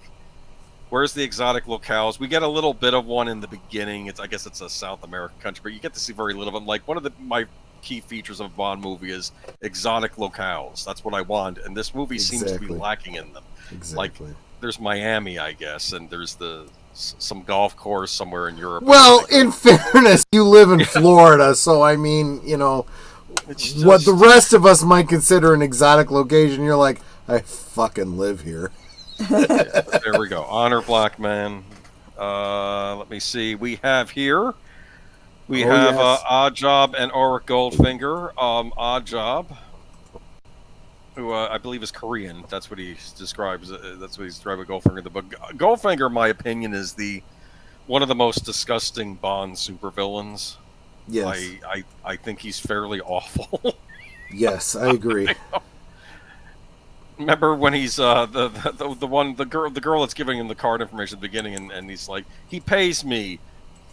where's the exotic locales? We get a little bit of one in the beginning. I guess it's a South American country, but you get to see very little of them. Like, one of my key features of a Bond movie is exotic locales. That's what I want, and this movie seems to be lacking in them. Exactly. Like, there's Miami, I guess, and there's some golf course somewhere in Europe. Well, in fairness, you live in Florida, so I mean, what the rest of us might consider an exotic location, you're like, I fucking live here. Yeah, there we go. Honor Blackman. Let me see. We have here. We have Oddjob and Ulrich Goldfinger. Oddjob, who I believe is Korean. That's what he describes. That's what he's describing Goldfinger in the book. Goldfinger, in my opinion, is one of the most disgusting Bond supervillains. Yes. I think he's fairly awful. Yes, I agree. Remember when he's the girl that's giving him the card information at the beginning, and he's like, he pays me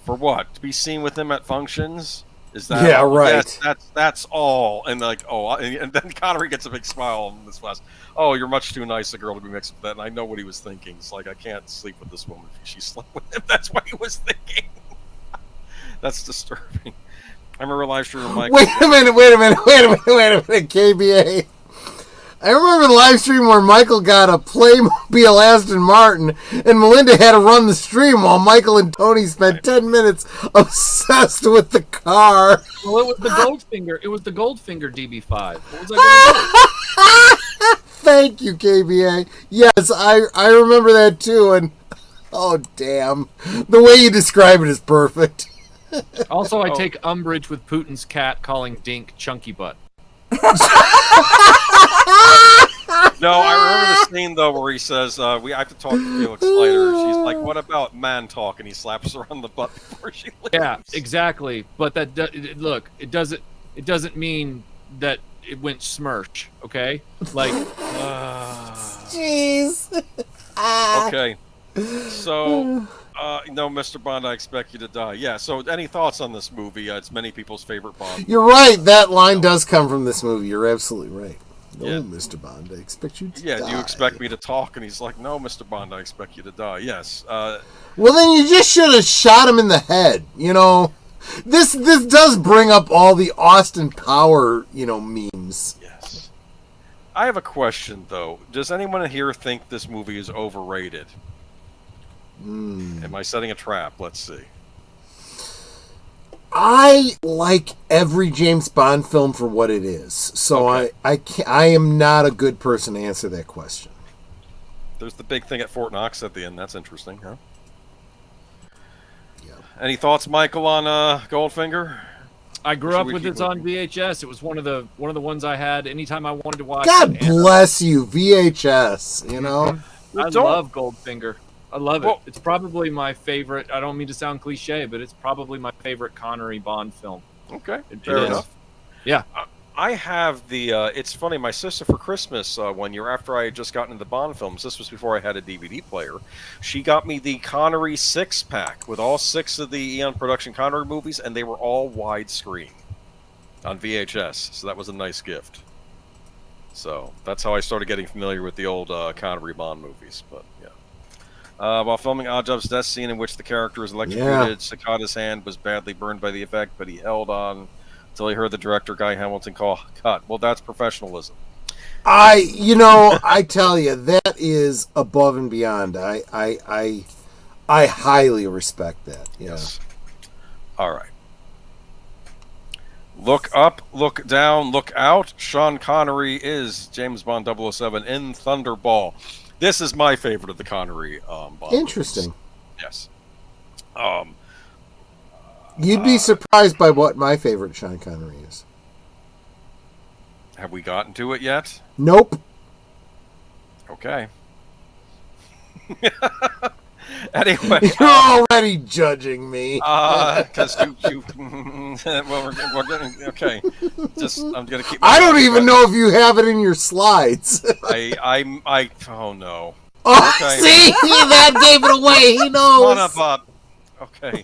for what? To be seen with him at functions? Is that all? Right? Yes, that's all. And like, and then Connery gets a big smile on this last. Oh, you're much too nice a girl to be mixed with that. And I know what he was thinking. It's like, I can't sleep with this woman if she slept with him. That's what he was thinking. That's disturbing. I remember live stream with Mike. Wait a minute, KBA. I remember the live stream where Michael got a Playmobil Aston Martin and Melinda had to run the stream while Michael and Tony spent 10 minutes obsessed with the car. Well, it was the Goldfinger. It was the Goldfinger DB5. What was I going to do? Thank you, KBA. Yes, I remember that too, and oh, damn. The way you describe it is perfect. Also, I take umbrage with Putin's cat calling Dink Chunky Butt. No, I remember the scene though where he says, "We have to talk to Felix later." She's like, "What about man talk?" And he slaps her on the butt before she leaves. Yeah, exactly. But look, it doesn't mean that it went smirch. Okay, like, jeez. Okay, so. No, Mr. Bond, I expect you to die. Yeah, so any thoughts on this movie? It's many people's favorite Bond. You're right. That line does come from this movie. You're absolutely right. No, Yeah. Mr. Bond, I expect you to die. Yeah, do you expect me to talk? And he's like, no, Mr. Bond, I expect you to die. Yes. Well, then you just should have shot him in the head. This does bring up all the Austin Power, memes. Yes. I have a question, though. Does anyone here think this movie is overrated? Am I setting a trap? Let's see. I like every James Bond film for what it is, so okay. I am not a good person to answer that question. There's the big thing at Fort Knox at the end. That's interesting, huh? Yeah. Any thoughts, Michael, on Goldfinger? I grew up with it on VHS. It was one of the ones I had anytime I wanted to watch. God bless you, VHS. I love Goldfinger. I love it. It's probably my favorite. I don't mean to sound cliche, but it's probably my favorite Connery Bond film. Okay, fair enough. Yeah. I have it's funny, my sister for Christmas, 1 year after I had just gotten into Bond films, this was before I had a DVD player, she got me the Connery 6-pack with all 6 of the Eon Production Connery movies, and they were all widescreen on VHS, so that was a nice gift. So that's how I started getting familiar with the old Connery Bond movies, but yeah. While filming Oddjob's death scene in which the character is electrocuted, Sakata's hand was badly burned by the effect, but he held on until he heard the director, Guy Hamilton, call cut. Well, that's professionalism. I tell you, that is above and beyond. I highly respect that. Yeah. Yes. All right. Look up, look down, look out. Sean Connery is James Bond 007 in Thunderball. This is my favorite of the Connery Bond. Interesting. Movies. Yes. You'd be surprised by what my favorite Sean Connery is. Have we gotten to it yet? Nope. Okay. Anyway, you're already judging me. Because you well, we're getting okay. I'm gonna keep. I don't even know if you have it in your slides. Oh no. Oh, okay. See, that gave it away. He knows. Up. Okay.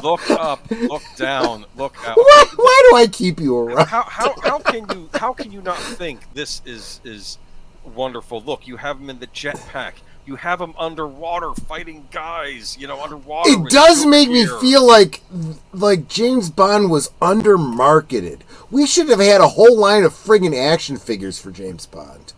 Look up. Look down. Look out. Why do I keep you around? How can you not think this is wonderful? Look, you have him in the jetpack. You have him underwater fighting guys, underwater. It does make me feel like James Bond was undermarketed. We should have had a whole line of friggin' action figures for James Bond.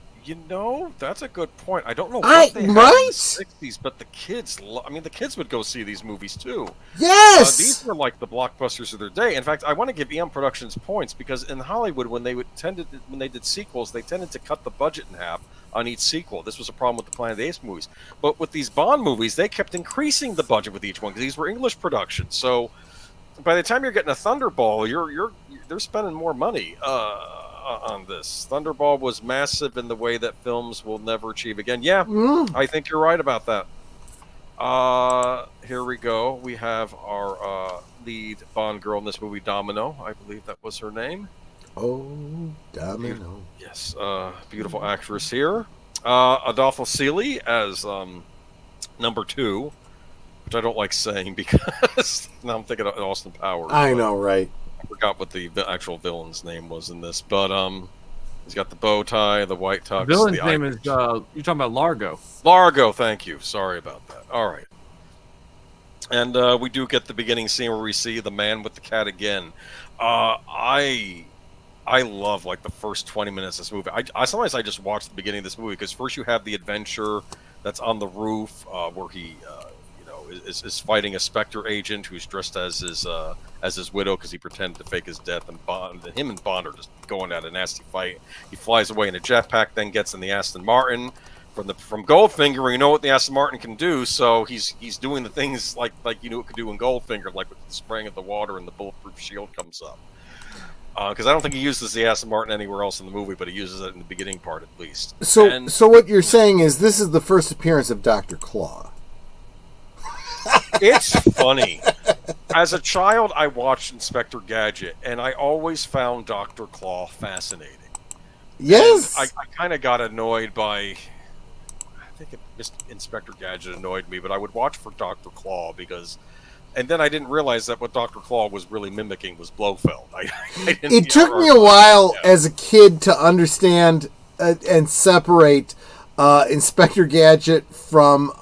That's a good point. I don't know what they had in the 60s, but the kids, the kids would go see these movies too. Yes! These were like the blockbusters of their day. In fact, I want to give EM Productions points because in Hollywood, when they did sequels, they tended to cut the budget in half on each sequel. This was a problem with the Planet of the Apes movies. But with these Bond movies, they kept increasing the budget with each one because these were English productions. So by the time you're getting a Thunderball, they're spending more money on this. Thunderball was massive in the way that films will never achieve again. Yeah, I think you're right about that. Here we go. We have our lead Bond girl in this movie, Domino. I believe that was her name. Oh, Domino. Yes, beautiful actress here. Adolfo Seeley as number 2, which I don't like saying because now I'm thinking of Austin Powers. I know, right? I forgot what the actual villain's name was in this, but he's got the bow tie, the white tux. The villain's name is you're talking about Largo. Largo, thank you. Sorry about that. All right. And we do get the beginning scene where we see the man with the cat again. I love like the first 20 minutes of this movie. Sometimes I just watch the beginning of this movie because first you have the adventure that's on the roof where he is fighting a Spectre agent who's dressed as his widow because he pretended to fake his death, and him and Bond are just going at a nasty fight. He flies away in a jetpack, then gets in the Aston Martin from Goldfinger. We know what the Aston Martin can do, so he's doing the things like it could do in Goldfinger, like with the spraying of the water and the bulletproof shield comes up. Because I don't think he uses the Aston Martin anywhere else in the movie, but he uses it in the beginning part at least. So what you're saying is this is the first appearance of Dr. Claw. It's funny. As a child, I watched Inspector Gadget, and I always found Dr. Claw fascinating. Yes! And I kind of got annoyed by... I think Inspector Gadget annoyed me, but I would watch for Dr. Claw because... And then I didn't realize that what Dr. Claw was really mimicking was Blofeld. It took me a while as a kid to understand and separate Inspector Gadget from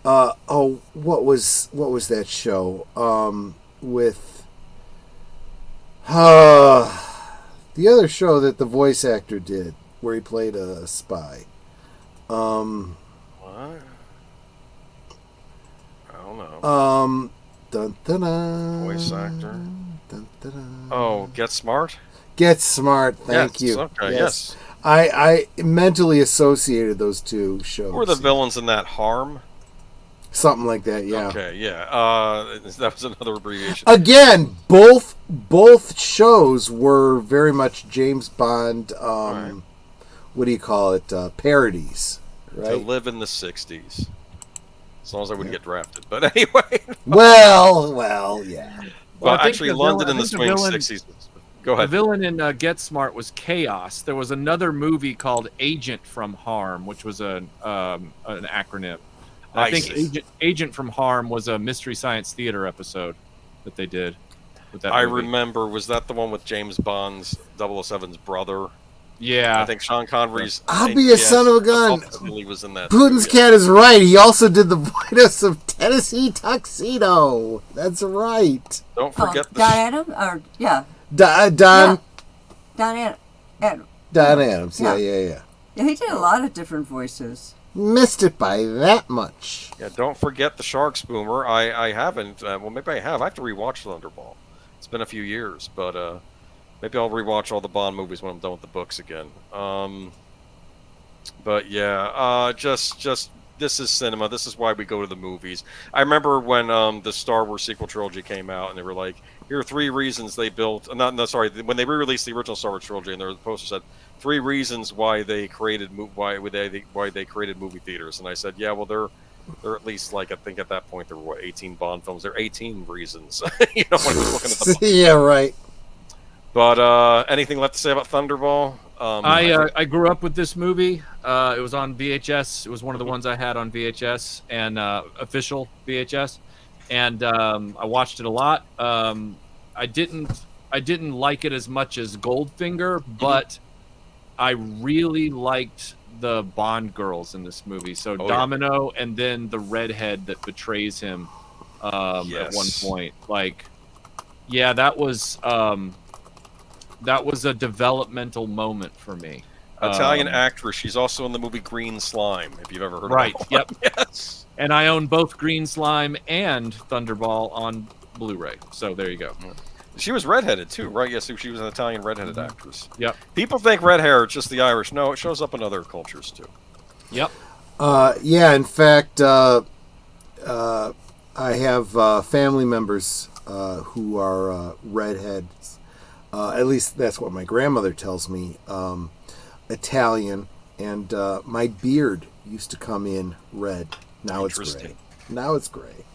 what was that show with the other show that the voice actor did where he played a spy. What? No. Dun, dun, dun, voice actor. Dun, dun, dun. Oh, Get Smart? Get Smart, thank you. Okay, yes. I mentally associated those two shows. Who were the villains in that? Harm? Something like that, yeah. Okay, yeah. That was another abbreviation. Again, both shows were very much James Bond, right. What do you call it, parodies, right? To live in the 60s. As long as I wouldn't get drafted. But anyway. Well, yeah. Well, actually, London in the swing 60s. Go ahead. The villain in Get Smart was Chaos. There was another movie called Agent from Harm, which was an acronym. I think Agent from Harm was a Mystery Science Theater episode that they did. With that movie. Remember. Was that the one with James Bond's 007's brother? Yeah. I think Sean Connery's... I'll be a son of a gun. Was in that Putin's cat is right. He also did the voice of Tennessee Tuxedo. That's right. Don't forget Don Adam? Or, yeah. Don... Don Adam. Don Adams. Yeah. Yeah, he did a lot of different voices. Missed it by that much. Yeah, don't forget the Sharks Boomer. I haven't. Well, maybe I have. I have to rewatch Thunderball. It's been a few years, but maybe I'll rewatch all the Bond movies when I'm done with the books again. But yeah, just this is cinema. This is why we go to the movies. I remember when the Star Wars sequel trilogy came out, and they were like, "Here are 3 reasons they built." When they re-released the original Star Wars trilogy, and the poster said 3 reasons why they created why they created movie theaters. And I said, yeah, well, they're at least, like, I think at that point there were 18 Bond films. There are 18 reasons. When you're looking at the yeah, right. But anything left to say about Thunderball? I grew up with this movie. It was on VHS. It was one of the ones I had on VHS and official VHS, and I watched it a lot. I didn't like it as much as Goldfinger, but I really liked the Bond girls in this movie. So Domino, and then the redhead that betrays him at one point. Like, yeah, that was a developmental moment for me. Italian actress. She's also in the movie Green Slime, if you've ever heard of that. Yep. Yes. And I own both Green Slime and Thunderball on Blu-ray. So there you go. She was redheaded too, right? Yes, she was an Italian redheaded actress. Yep. People think red hair is just the Irish. No, it shows up in other cultures too. Yep. Yeah, in fact, I have family members who are redheads. At least that's what my grandmother tells me. Italian, and my beard used to come in red. Now it's gray. Now it's gray.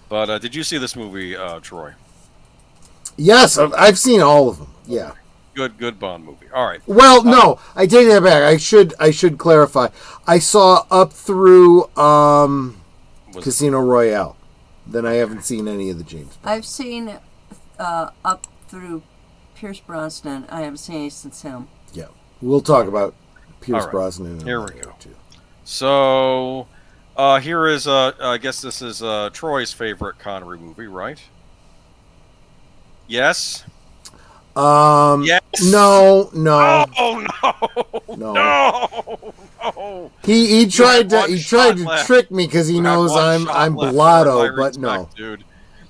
But did you see this movie, Troy? Yes, I've seen all of them. Yeah. Good Bond movie. All right. Well, no, I take that back. I should clarify. I saw up through Casino Royale. Then I haven't seen any of the James Bond. I've seen up through Pierce Brosnan. I haven't seen any since him. Yeah. We'll talk about Pierce Brosnan. Here we go. Too. So, here is, I guess this is Troy's favorite Connery movie, right? Yes? Yes. No. Oh, no. He tried to trick me because he knows I'm blotto, but no. Dude.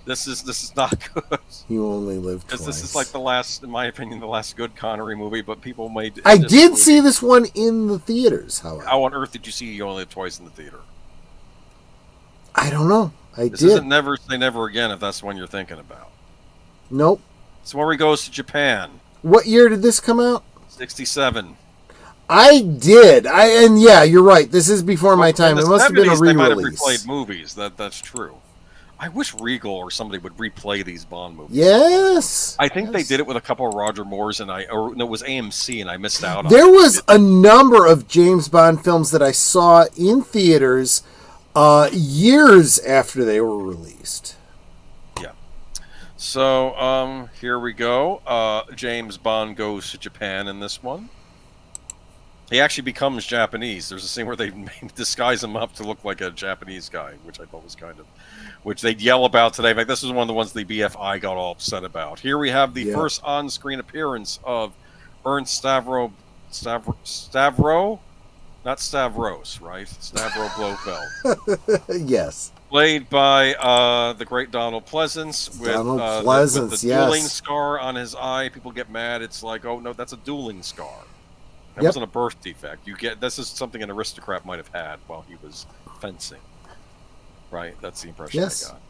This is not good. You only live twice. This is like the last, in my opinion, the last good Connery movie, but people made... I did see this one in the theaters, however. How on earth did you see You Only Live Twice in the theater? I don't know. This isn't Never Say Never Again, if that's the one you're thinking about. Nope. It's where he goes to Japan. What year did this come out? 1967. I did. And yeah, you're right. This is before my time. It must have been a re-release. They might have replayed movies. That's true. I wish Regal or somebody would replay these Bond movies. Yes. I think they did it with a couple of Roger Moores, and it was AMC, and I missed out on it. There was a number of James Bond films that I saw in theaters years after they were released. Yeah. So, here we go. James Bond goes to Japan in this one. He actually becomes Japanese. There's a scene where they disguise him up to look like a Japanese guy, which I thought was kind of... which they'd yell about today. In fact, this is one of the ones the BFI got all upset about. Here we have the first on-screen appearance of Ernst Stavro? Not Stavros, right? Stavro Blofeld. Yes. Played by the great Donald Pleasance. With the dueling scar on his eye. People get mad. It's like, oh, no, that's a dueling scar. That wasn't a birth defect. This is something an aristocrat might have had while he was fencing. Right, that's the impression I got.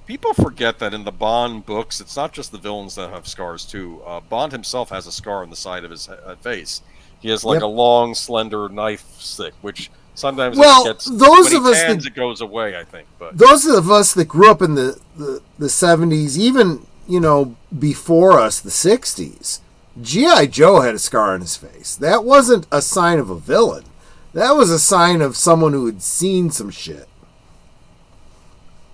People forget that in the Bond books, it's not just the villains that have scars, too. Bond himself has a scar on the side of his face. He has like a long, slender knife stick, which sometimes it goes away, I think. But those of us that grew up in the 70s, even, before us, the 60s, G.I. Joe had a scar on his face. That wasn't a sign of a villain. That was a sign of someone who had seen some shit.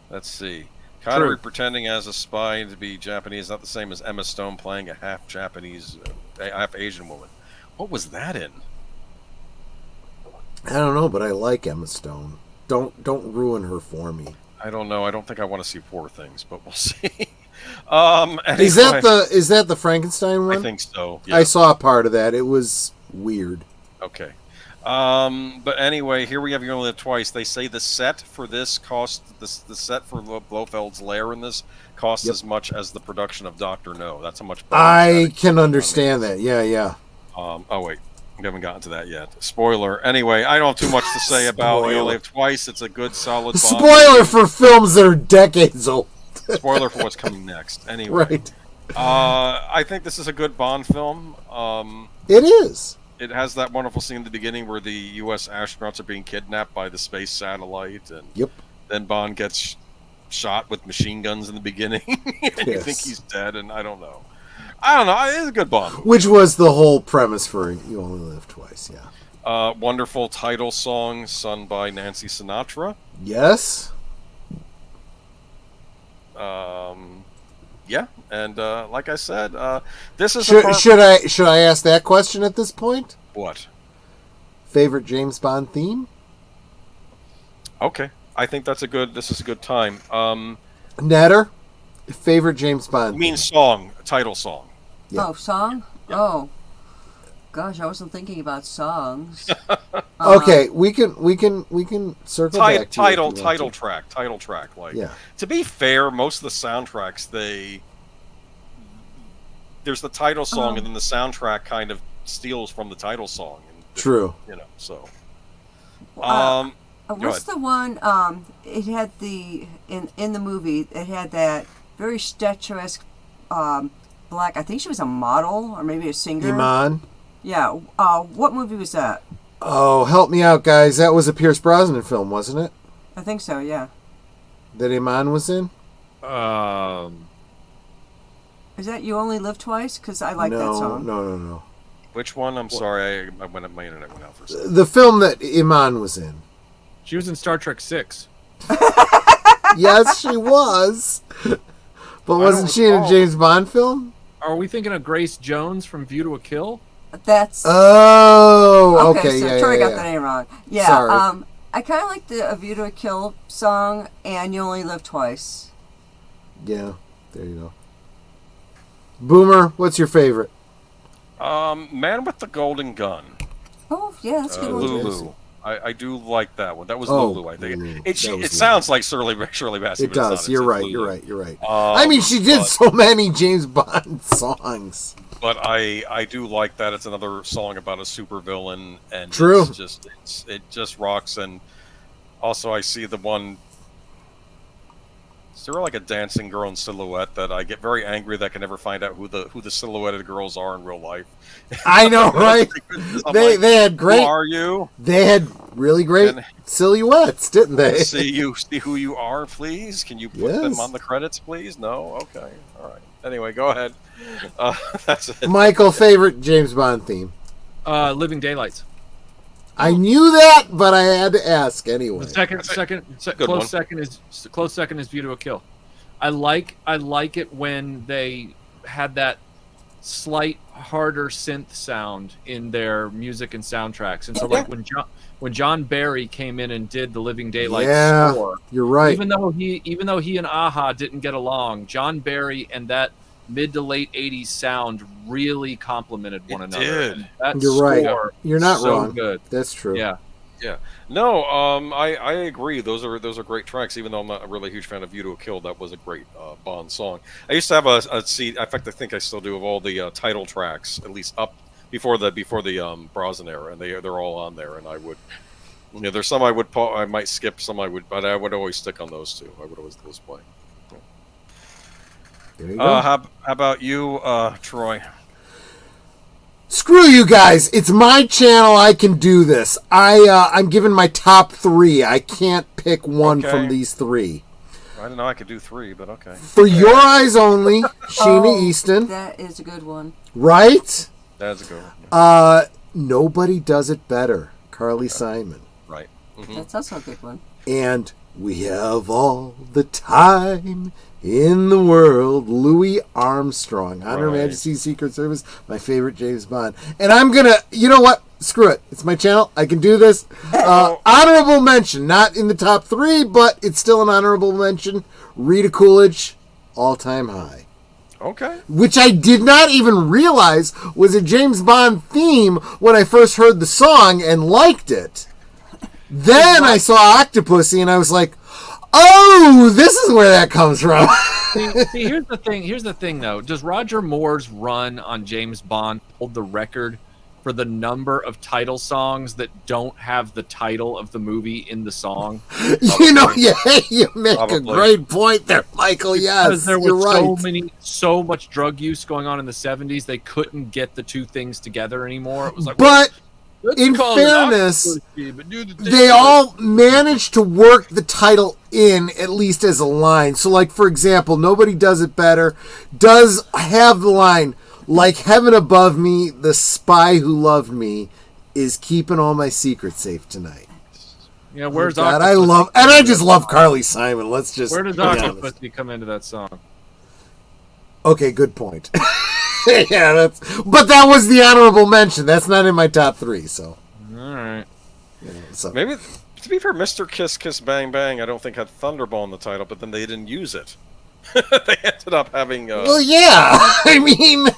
Let's see. Connery pretending as a spy to be Japanese, not the same as Emma Stone playing a half Japanese, half Asian woman. What was that in? I don't know, but I like Emma Stone. Don't ruin her for me. I don't know. I don't think I want to see Poor Things, but we'll see. Anyway, is that the Frankenstein one? I think so. Yeah. I saw a part of that. It was weird. Okay. But anyway, here we have You Only Live Twice. They say the set for this cost the set for Blofeld's lair in this costs as much as the production of Dr. No. That's how much. I can understand that. Yeah. Oh wait, we haven't gotten to that yet. Spoiler. Anyway, I don't have too much to say about You Only Live Twice. It's a good, solid Bond spoiler for films that are decades old. Spoiler for what's coming next. Anyway, right. I think this is a good Bond film. It is. It has that wonderful scene in the beginning where the U.S. astronauts are being kidnapped by the space satellite, and then Bond gets shot with machine guns in the beginning, and you think he's dead, and I don't know. It's a good Bond movie. Which was the whole premise for You Only Live Twice, yeah. Wonderful title song sung by Nancy Sinatra. Yes. Yeah, and like I said, this is should I ask that question at this point? What? Favorite James Bond theme? Okay, I think this is a good time. Netter, favorite James Bond. You mean song, title song? Yeah. Oh, song? Yeah. Oh, gosh, I wasn't thinking about songs. Okay, we can circle back to title track. Like, to be fair, most of the soundtracks there's the title song, and then the soundtrack kind of steals from the title song. And, true. So. What's the one? It had in the movie. It had that very statuesque black. I think she was a model or maybe a singer. Iman. Yeah. What movie was that? Oh, help me out, guys. That was a Pierce Brosnan film, wasn't it? I think so, yeah. That Iman was in? Is that You Only Live Twice? Because I like that song. No. Which one? I'm sorry. My internet went out for a second. The film that Iman was in. She was in Star Trek 6. Yes, she was. But wasn't she in a James Bond film? Are we thinking of Grace Jones from View to a Kill? That's... Oh, okay. So Troy got the name wrong. Yeah, sorry. I kind of like the A View to a Kill song and You Only Live Twice. Yeah, there you go. Boomer, what's your favorite? Man with the Golden Gun. Oh, yeah, that's a good one. Lulu. I do like that one. That was Lulu, I think. Lulu. It sounds like Shirley Bassey. It does. You're right. Lulu. I mean, she did so many James Bond songs. But I do like that. It's another song about a supervillain, and true. It just rocks. And also, I see the one. Is there like a dancing girl in silhouette that I get very angry that I can never find out who the silhouetted girls are in real life? I know, right? they had great. Who are you? They had really great silhouettes, didn't they? See who you are, please. Can you put them on the credits, please? No. Okay. All right. Anyway, go ahead. That's it. Michael, favorite James Bond theme? Living Daylights. I knew that, but I had to ask anyway. The close second is View to a Kill. I like it when they had that slight harder synth sound in their music and soundtracks. And so like when John Barry came in and did the Living Daylights score, you're right. Even though he and Aha didn't get along, John Barry and that mid to late 80s sound really complemented one another. You're right. You're not wrong. Good. That's true. Yeah. No, I agree. Those are great tracks. Even though I'm not really a huge fan of View to a Kill, that was a great Bond song. I used to have a CD. In fact, I think I still do, of all the title tracks, at least up before the Brosnan era, and they're all on there. And I would, there's some I might skip, some but I would always stick on those two. I would always play. There you go. How about you, Troy? Screw you guys! It's my channel. I can do this. I'm giving my top 3. I can't pick one from these 3. I don't know. I could do 3, but okay. For Your Eyes Only, Sheena Easton. That is a good one. Right? That's a good one. Nobody Does It Better, Carly Simon. Right. Mm-hmm. That's also a good one. And We Have All the Time in the World, Louis Armstrong, on Her Majesty's Secret Service, my favorite James Bond. And I'm gonna, you know what? Screw it. It's my channel. I can do this. Honorable mention, not in the top 3, but it's still an honorable mention. Rita Coolidge, all-time high. Okay. Which I did not even realize was a James Bond theme when I first heard the song and liked it. Then I saw Octopussy and I was like, oh, this is where that comes from. See, here's the thing. Here's the thing, though. Does Roger Moore's run on James Bond hold the record for the number of title songs that don't have the title of the movie in the song? You make a great point there, Michael. Yes, because there you're was right. so much drug use going on in the 70s, they couldn't get the two things together anymore. It was like, But let's in call it fairness, Octopussy, but do the thing they right. all managed to work the title in at least as a line. So, like, for example, Nobody Does It Better does have the line, like heaven above me, the spy who loved me is keeping all my secrets safe tonight. Yeah, where's God, Octopussy? I just love Carly Simon. Let's just. Where does Octopussy come into that song? Okay, good point. Yeah, but that was the honorable mention. That's not in my top 3, so. All right. So. Maybe, to be fair, Mr. Kiss Kiss Bang Bang, I don't think had Thunderball in the title, but then they didn't use it. They ended up having. Well, yeah. I mean,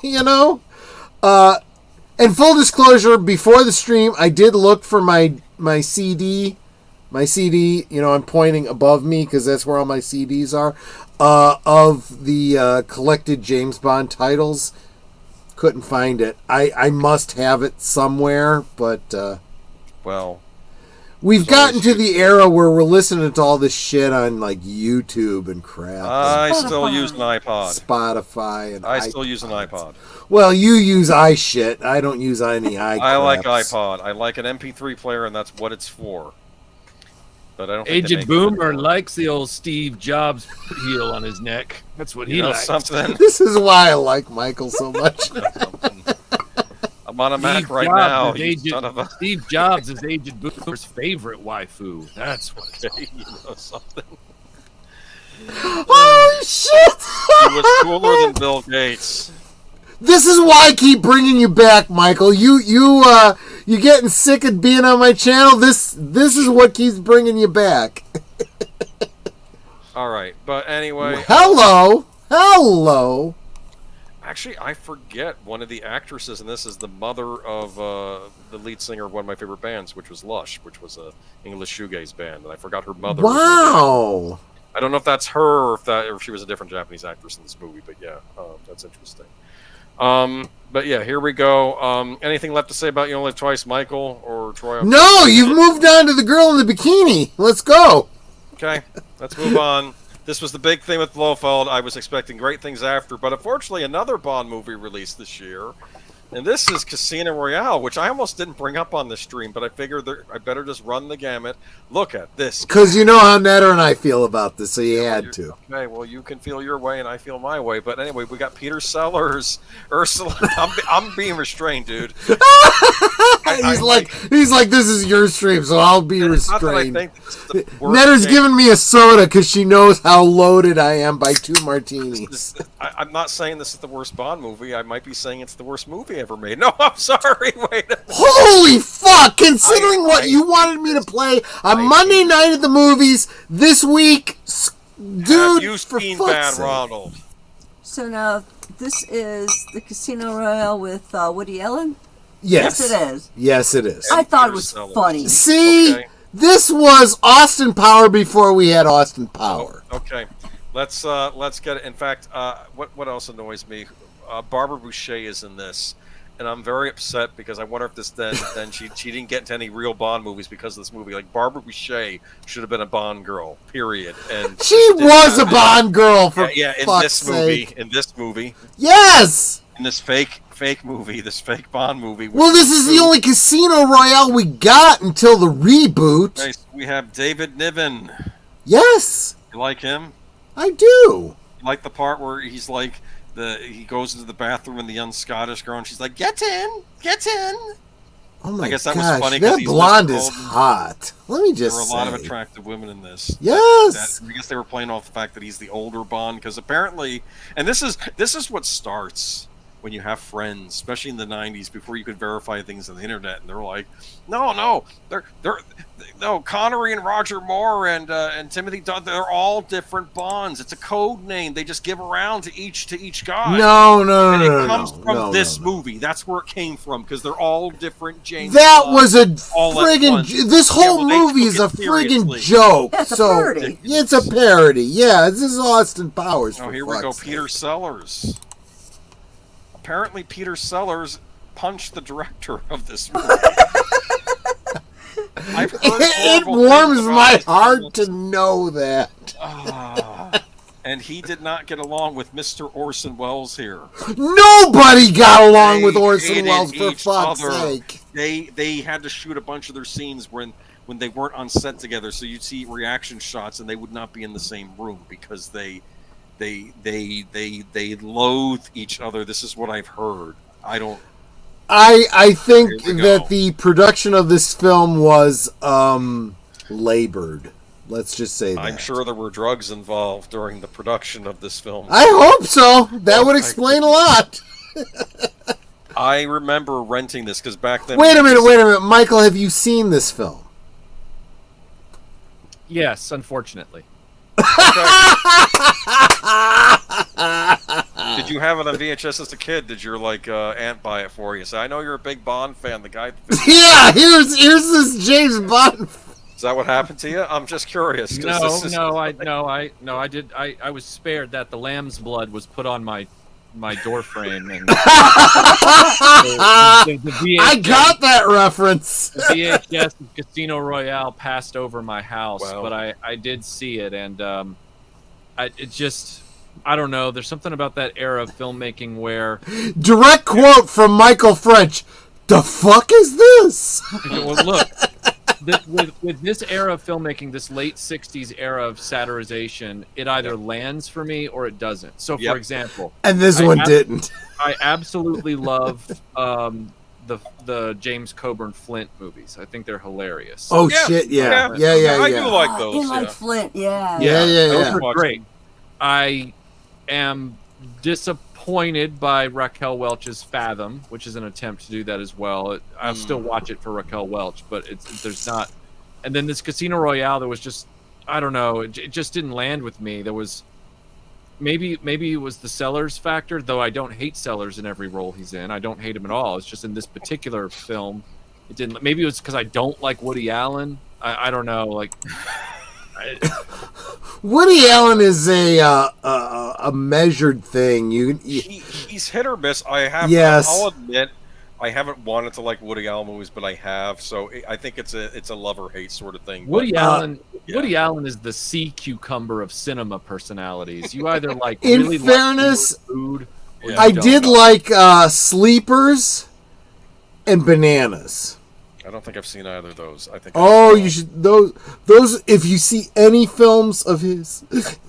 and full disclosure, before the stream, I did look for my CD. My CD, I'm pointing above me because that's where all my CDs are. Of the collected James Bond titles. Couldn't find it. I must have it somewhere, but well, we've gotten to the era where we're listening to all this shit on like YouTube and crap. I still use an iPod. Spotify and I still use an iPod. Well, you use iShit. I don't use any iCraps. I like iPod. I like an MP3 player, and that's what it's for. But I don't think Agent Boomer likes the old Steve Jobs heel on his neck. That's what he likes. Something. This is why I like Michael so much. I'm on a Mac right now. Steve Jobs is Agent Boomer's favorite waifu. That's what. Something. Oh shit! He was cooler than Bill Gates. This is why I keep bringing you back, Michael. You getting sick of being on my channel? This is what keeps bringing you back. All right, but anyway. Hello. Actually, I forget one of the actresses in this is the mother of the lead singer of one of my favorite bands, which was Lush, which was a English shoegaze band, and I forgot her mother. Wow. I don't know if that's her or if she was a different Japanese actress in this movie, but yeah, that's interesting. But yeah, here we go. Anything left to say about You Only Live Twice, Michael or Troy? No, you've moved on to the girl in the bikini. Let's go. Okay, let's move on. This was the big thing with Blofeld. I was expecting great things after, but unfortunately another Bond movie released this year. And this is Casino Royale, which I almost didn't bring up on the stream, but I figured I better just run the gamut. Look at this. Because you know how Netter and I feel about this, so you had to. Okay, well, you can feel your way, and I feel my way. But anyway, we got Peter Sellers, Ursula. I'm being restrained, dude. He's like, this is your stream, so I'll be restrained. Netter's giving me a soda because she knows how loaded I am by 2 martinis. I'm not saying this is the worst Bond movie. I might be saying it's the worst movie ever made. No, I'm sorry. Wait. Holy fuck! Considering what you wanted me to play on Monday night at the movies this week, dude. Have you seen Bad Ronald? So now this is the Casino Royale with Woody Allen. Yes, it is. Yes, it is. I thought it was funny. See, this was Austin Power before we had Austin Power. Okay, let's get it. In fact, what else annoys me? Barbara Boucher is in this, and I'm very upset because I wonder if this then she didn't get into any real Bond movies because of this movie. Like Barbara Boucher should have been a Bond girl, period. And she was a Bond girl for in this movie. Yes. In this fake movie, this fake Bond movie. Well, this is the only Casino Royale we got until the reboot. Nice. We have David Niven. Yes. You like him? I do. You like the part where he's like he goes into the bathroom and the young Scottish girl and she's like, "Get in, get in." Oh my I guess gosh, that was funny. That blonde is hot. Let me just say. There were a lot of attractive women in this. Yes. I guess they were playing off the fact that he's the older Bond because apparently, and this is what starts when you have friends, especially in the 90s, before you could verify things on the internet, and they're like, no, Connery and Roger Moore and Timothy Dunn, they're all different Bonds. It's a code name they just give around to each guy. No. It comes from this movie. That's where it came from, because they're all different James That Bonds was a friggin'... This whole movie is a friggin' joke. Yeah, it's a parody. It's a parody. Yeah, this is Austin Powers. Oh, here we go. Peter Sellers. Apparently, Peter Sellers punched the director of this movie. I've heard it warms my heart to know that. And he did not get along with Mr. Orson Welles here. Nobody got along with Orson Welles, for fuck's sake. They had to shoot a bunch of their scenes when they weren't on set together, so you'd see reaction shots, and they would not be in the same room because they loathe each other. This is what I've heard. I think that the production of this film was labored. Let's just say that. I'm sure there were drugs involved during the production of this film. I hope so. That would explain a lot. I remember renting this because back then... Wait a minute. Michael, have you seen this film? Yes, unfortunately. Did you have it on VHS as a kid? Did your aunt buy it for you? Say, I know you're a big Bond fan. The guy. Yeah, here's this James Bond. Is that what happened to you? I'm just curious. I did. I was spared that. The lamb's blood was put on my door frame. And I got that reference. The VHS of Casino Royale passed over my house, but I did see it, and I don't know. There's something about that era of filmmaking where... Direct quote from Michael French. The fuck is this? Well, look, with this era of filmmaking, this late 60s era of satirization, it either lands for me or it doesn't. So, for example... And this one didn't. I absolutely love the James Coburn Flint movies. I think they're hilarious. Oh, shit, yeah. I do like those. I like Flint, Yeah. Those are great. I am disappointed by Raquel Welch's Fathom, which is an attempt to do that as well. I'll still watch it for Raquel Welch, but there's not. And then this Casino Royale, there was just, I don't know, it just didn't land with me. There was maybe it was the Sellers factor, though I don't hate Sellers in every role he's in. I don't hate him at all. It's just in this particular film, it didn't. Maybe it was because I don't like Woody Allen. I don't know, Woody Allen is a measured thing. He's hit or miss. I'll admit I haven't wanted to like Woody Allen movies, but I have. So I think it's a love or hate sort of thing. Woody Allen is the sea cucumber of cinema personalities. You either like in really fairness, like food. I did like Sleepers and Bananas. I don't think I've seen either of those. I think. Oh, you should those. If you see any films of his,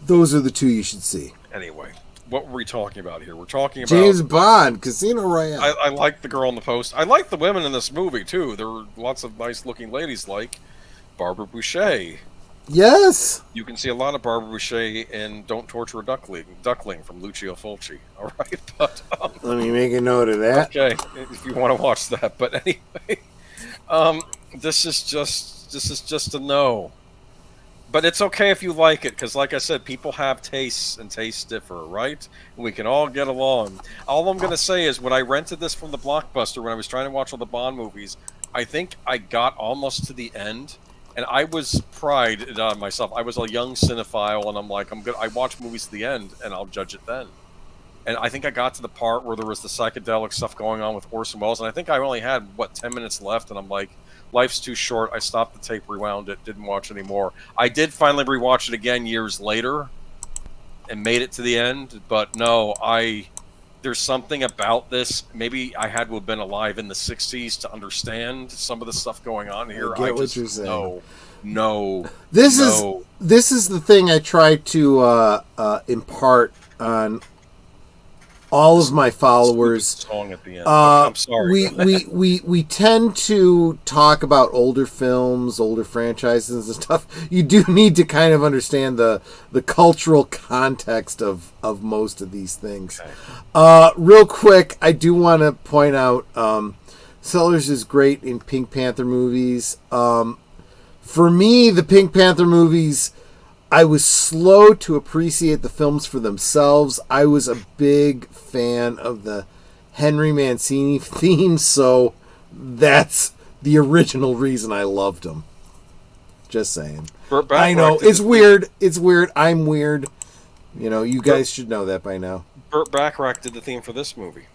those are the two you should see. Anyway, what were we talking about here? We're talking about James Bond, Casino Royale. I like the girl in the post. I like the women in this movie too. There were lots of nice-looking ladies, like Barbara Boucher. Yes. You can see a lot of Barbara Boucher in "Don't Torture a Duckling" from Lucio Fulci. All right, but let me make a note of that. Okay, if you want to watch that. But anyway. This is just a no. But it's okay if you like it, because like I said, people have tastes, and tastes differ, right? And we can all get along. All I'm going to say is, when I rented this from the Blockbuster, when I was trying to watch all the Bond movies, I think I got almost to the end, and I was prided on myself. I was a young cinephile, and I'm like, I watch movies to the end, and I'll judge it then. And I think I got to the part where there was the psychedelic stuff going on with Orson Welles, and I think I only had, 10 minutes left, and I'm like, life's too short. I stopped the tape, rewound it, didn't watch anymore. I did finally rewatch it again years later and made it to the end, but no, there's something about this. Maybe I had to have been alive in the 60s to understand some of the stuff going on here. I get what you're saying. No. This is the thing I try to impart on all of my followers. Song at the end. I'm sorry. We tend to talk about older films, older franchises and stuff. You do need to kind of understand the cultural context of most of these things. Okay. Real quick, I do want to point out Sellers is great in Pink Panther movies. For me, the Pink Panther movies, I was slow to appreciate the films for themselves. I was a big fan of the Henry Mancini theme, so that's the original reason I loved them. Just saying. I know, it's weird. It's weird. I'm weird. You know, you guys should know that by now. Burt Bacharach did the theme for this movie.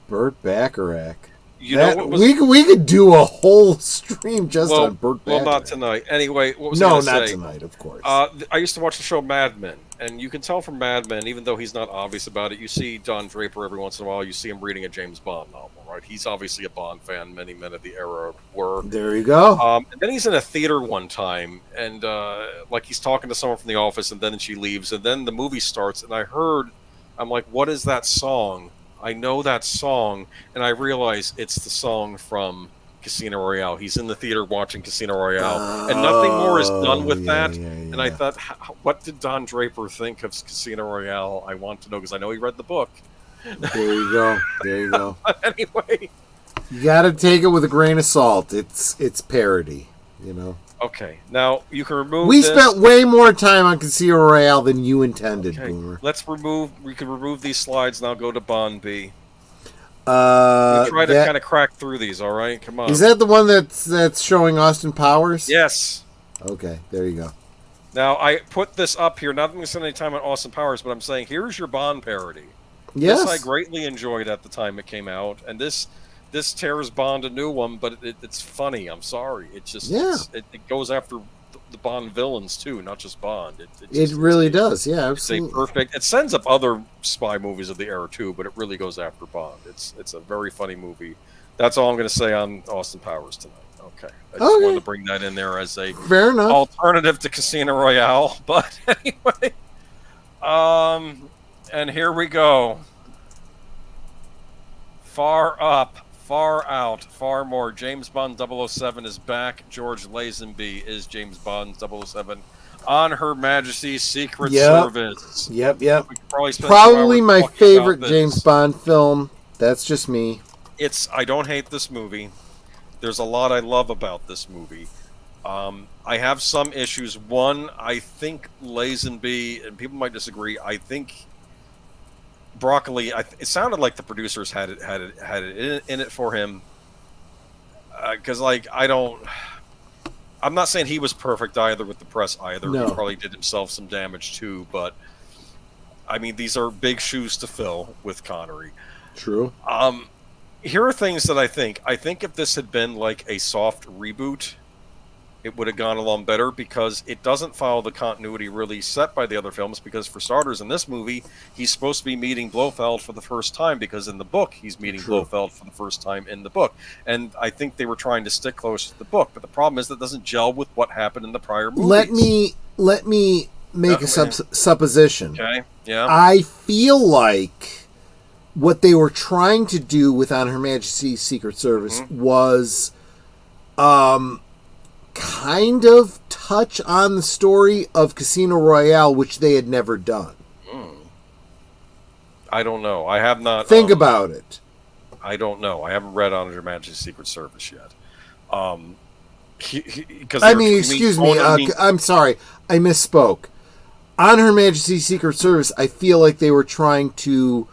Burt Bacharach. You know what was... we could do a whole stream just on Burt Bacharach. Well, not tonight. Anyway, what was I going to say? No, not tonight, of course. I used to watch the show Mad Men, and you can tell from Mad Men, even though he's not obvious about it, you see Don Draper every once in a while, you see him reading a James Bond novel, right? He's obviously a Bond fan. Many men of the era were. There you go. And then he's in a theater one time, and like he's talking to someone from the office, and then she leaves, and then the movie starts, and I'm like, what is that song? I know that song, and I realize it's the song from Casino Royale. He's in the theater watching Casino Royale, and nothing more is done with that. Yeah. And I thought, what did Don Draper think of Casino Royale? I want to know, because I know he read the book. There you go. There you go. Anyway. You got to take it with a grain of salt. It's parody, you know. Okay, now you can remove. We spent way more time on Casino Royale than you intended, Boomer. We can remove these slides. Now go to Bond B. We'll try to kind of crack through these. All right, come on. Is that the one that's showing Austin Powers? Yes. Okay, there you go. Now I put this up here. Not going to spend any time on Austin Powers, but I'm saying here's your Bond parody. Yes. This I greatly enjoyed at the time it came out, and this tears Bond a new one, but it's funny. I'm sorry. It just it goes after the Bond villains too, not just Bond. It really does. Yeah, absolutely. It's a perfect. It sends up other spy movies of the era too, but it really goes after Bond. It's a very funny movie. That's all I'm going to say on Austin Powers tonight. Okay, I just wanted to bring that in there as a fair enough alternative to Casino Royale. But anyway, and here we go. Far up. Far out, far more. James Bond 007 is back. George Lazenby is James Bond 007 on Her Majesty's Secret Service. Yep. Probably my favorite James Bond film. That's just me. I don't hate this movie. There's a lot I love about this movie. I have some issues. One, I think Lazenby, and people might disagree, I think Broccoli, it sounded like the producers had it in it for him, because I'm not saying he was perfect either with the press either. No. He probably did himself some damage too, but I mean, these are big shoes to fill with Connery. True. Here are things that I think if this had been like a soft reboot, it would have gone along better, because it doesn't follow the continuity really set by the other films, because for starters, in this movie, he's supposed to be meeting Blofeld for the first time, because in the book, he's meeting Blofeld for the first time in the book. And I think they were trying to stick close to the book, but the problem is that doesn't gel with what happened in the prior movies. Let me make a supposition. Okay, yeah. I feel like what they were trying to do with On Her Majesty's Secret Service was kind of touch on the story of Casino Royale, which they had never done. I don't know. I have not. Think about it. I don't know. I haven't read On Her Majesty's Secret Service yet. Excuse me. I'm sorry. I misspoke. On Her Majesty's Secret Service, I feel like they were trying to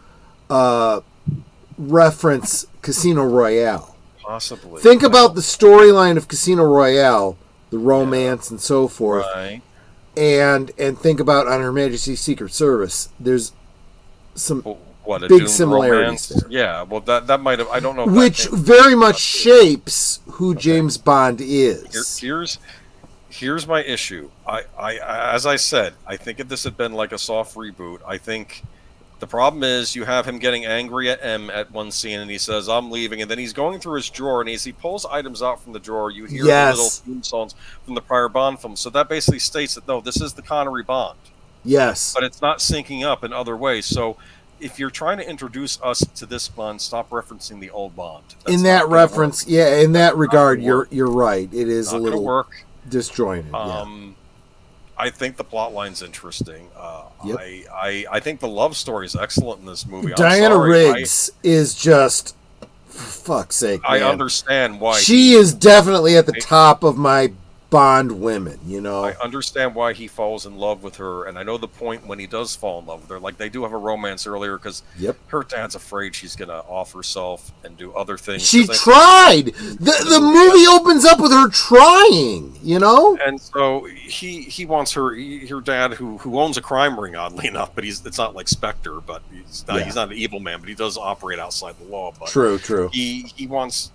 reference Casino Royale. Possibly. Think about the storyline of Casino Royale, the romance and so forth, right. and think about On Her Majesty's Secret Service. There's some big similarities there. Yeah, well, that might have. I don't know. Which very much shapes who James Bond is. Here's my issue. I as I said, I think if this had been like a soft reboot, I think. The problem is you have him getting angry at M at one scene, and he says, "I'm leaving," and then he's going through his drawer, and as he pulls items out from the drawer, you hear the little theme songs from the prior Bond films. So that basically states that, no, this is the Connery Bond. Yes. But it's not syncing up in other ways. So if you're trying to introduce us to this Bond, stop referencing the old Bond. That's in that reference, in that regard, you're right. It is not a little work. disjointed. I think the plot line's interesting. Yep. I think the love story is excellent in this movie. Diana Riggs is just, for fuck's sake, man. I understand why. She is definitely at the top of my Bond women, you know. I understand why he falls in love with her, and I know the point when he does fall in love with her. Like, they do have a romance earlier because her dad's afraid she's going to off herself and do other things. She tried! The movie opens up with her trying, you know? And so he wants her dad, who owns a crime ring, oddly enough, but it's not like Spectre, but he's not an evil man, but he does operate outside the law. But True. He wants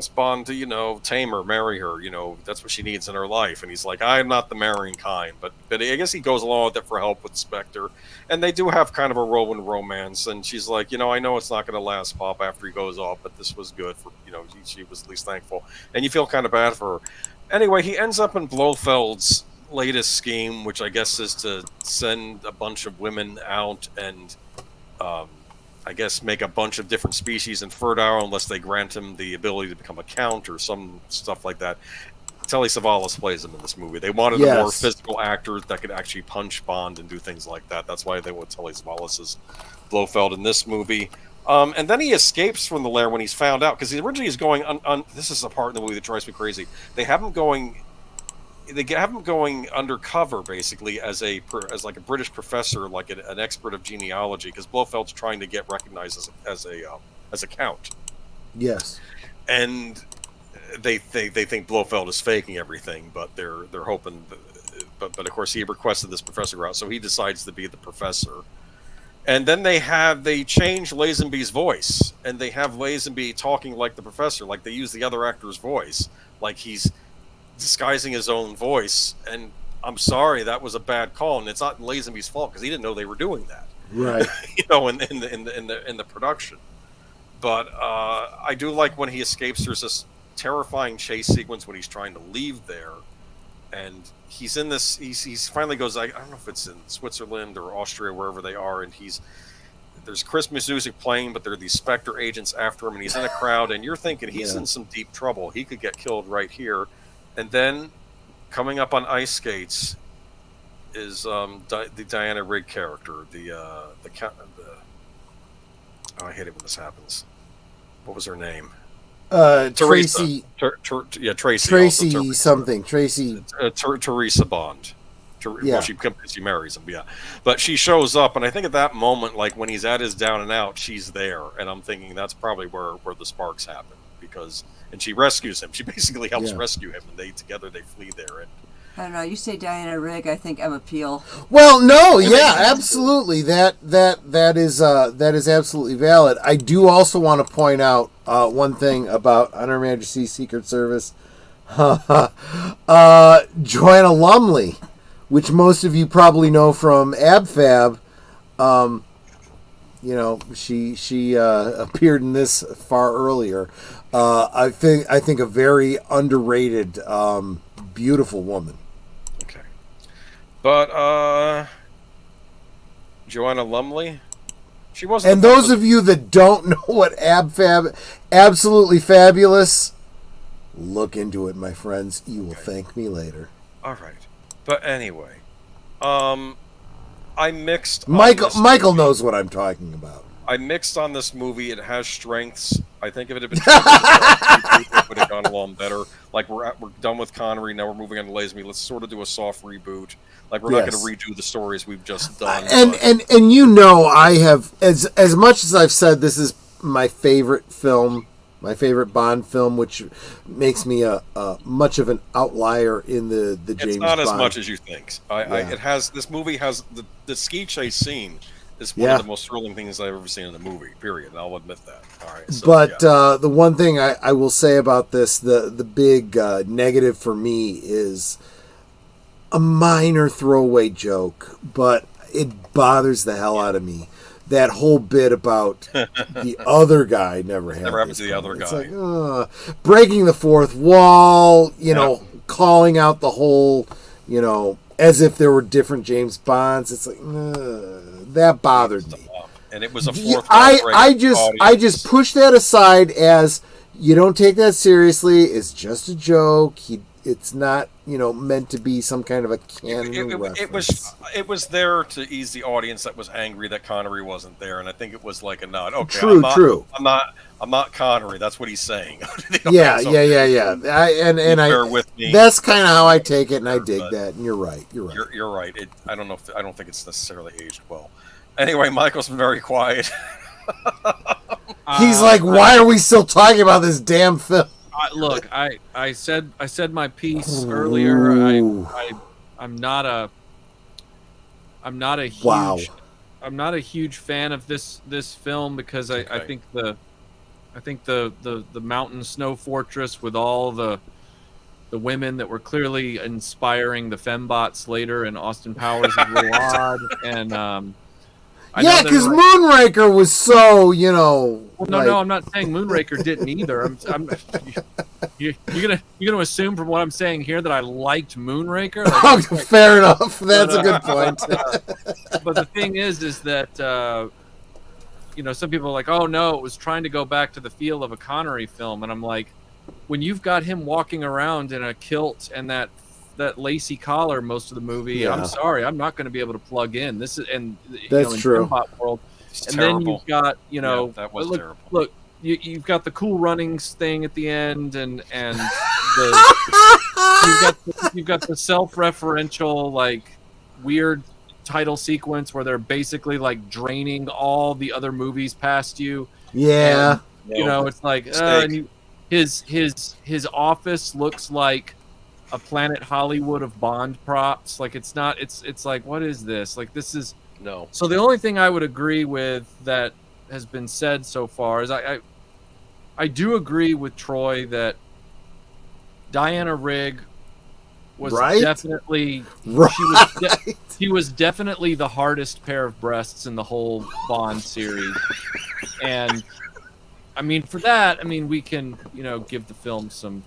Bond to, you know, tame her, marry her, you know, that's what she needs in her life. And he's like, I'm not the marrying kind, but I guess he goes along with it for help with Spectre. And they do have kind of a whirlwind romance. And she's like, you know, I know it's not going to last, Pop, after he goes off, but this was good for, you know, she was at least thankful. And you feel kind of bad for her. Anyway, he ends up in Blofeld's latest scheme, which I guess is to send a bunch of women out and, I guess, make a bunch of different species infertile unless they grant him the ability to become a count or some stuff like that. Telly Savalas plays him in this movie. They wanted a more physical actor that could actually punch Bond and do things like that. That's why they want Telly Savalas as Blofeld in this movie. And then he escapes from the lair when he's found out, because originally he's going on. This is the part in the movie that drives me crazy. They have him going undercover, basically, as like a British professor, like an expert of genealogy, because Blofeld's trying to get recognized as a count. Yes. And they think Blofeld is faking everything, but they're hoping. But of course he requested this professor out, so he decides to be the professor. And then they change Lazenby's voice, and they have Lazenby talking like the professor, like they use the other actor's voice, like he's disguising his own voice. And I'm sorry, that was a bad call, and it's not Lazenby's fault because he didn't know they were doing that, right? You know, in the production. But I do like when he escapes. There's this terrifying chase sequence when he's trying to leave there, and he's in this. He's finally goes. I don't know if it's in Switzerland or Austria, wherever they are, and there's Christmas music playing, but there are these Spectre agents after him, and he's in a crowd, and you're thinking he's in some deep trouble. He could get killed right here. And then, coming up on ice skates, is the Diana Rigg character, I hate it when this happens. What was her name? Tracy. Tracy. Tracy something. Tracy. Teresa Bond. Well, she marries him. Yeah, but she shows up, and I think at that moment, like when he's at his down and out, she's there, and I'm thinking that's probably where the sparks happen, and she rescues him. She basically helps rescue him, and they flee there. And I don't know. You say Diana Rigg, I think Emma Peel. Well, no, absolutely. That is absolutely valid. I do also want to point out one thing about Her Majesty's Secret Service. Joanna Lumley, which most of you probably know from AbFab. You know, she appeared in this far earlier. I think a very underrated, beautiful woman. Okay, but Joanna Lumley, she wasn't. And those of you that don't know what AbFab, absolutely fabulous, look into it, my friends. You will thank me later. All right, but anyway, I mixed. Michael knows what I'm talking about. I mixed on this movie. It has strengths. I think if it had been it would have gone along better. Like we're done with Connery, now we're moving on to Lazenby. Let's sort of do a soft reboot. Like we're not going to redo the stories we've just done. And you know, I have as much as I've said this is my favorite film, my favorite Bond film, which makes me a much of an outlier in the James Bond. It's not as much as you think. This movie has the ski chase scene. It's one of the most thrilling things I've ever seen in a movie, period. And I'll admit that. All right. So, but the one thing I will say about this, the big negative for me is a minor throwaway joke, but it bothers the hell out of me. That whole bit about the other guy never happened to the other guy. It's like, breaking the fourth wall, you know, calling out the whole as if there were different James Bonds. It's like, that bothered me. And it was a fourth. I just push that aside as you don't take that seriously. It's just a joke. It's not, meant to be some kind of a canon reference. It was there to ease the audience that was angry that Connery wasn't there, and I think it was like a nod. Okay, True. I'm not Connery. That's what he's saying. Yeah. Bear with me. That's kind of how I take it, and I dig that. And you're right. You're right. I don't think it's necessarily aged well. Anyway, Michael's been very quiet. He's like, why are we still talking about this damn film? Look, I said my piece earlier. I'm not a huge fan of this film because I think the mountain snow fortress with all the women that were clearly inspiring the fembots later in Austin Powers is a little odd, and yeah, because Moonraker was so, Well, no, I'm not saying Moonraker didn't either. You're gonna assume from what I'm saying here that I liked Moonraker. Fair enough. That's a good point. But the thing is that some people are like, oh no, it was trying to go back to the feel of a Connery film, and I'm like, when you've got him walking around in a kilt and that lacy collar most of the movie, yeah. I'm sorry, I'm not going to be able to plug in. This is that's true. In Fembot world, it's and terrible. Then you've got that was terrible. Look, you've got the Cool Runnings thing at the end, and you've got the self-referential like weird title sequence where they're basically like draining all the other movies past you. Yeah, and, it's like his office looks like a Planet Hollywood of Bond props. Like it's not. It's like, what is this? Like this is no. So the only thing I would agree with that has been said so far is I do agree with Troy that Diana Rigg was definitely she was definitely the hardest pair of breasts in the whole Bond series, and I mean for that we can give the film some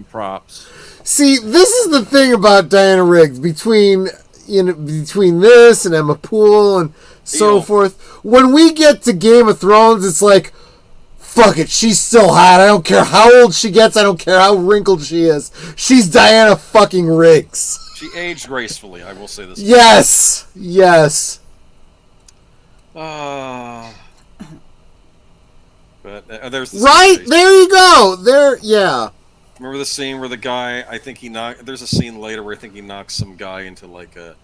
props. See, this is the thing about Diana Rigg between this and Emma Poole and so forth. When we get to Game of Thrones, it's like, fuck it, she's still hot. I don't care how old she gets. I don't care how wrinkled she is. She's Diana fucking Riggs. She aged gracefully. I will say this. Yes. But there's right there. You go there. Yeah. Remember the scene where the guy, there's a scene later where I think he knocks some guy into like a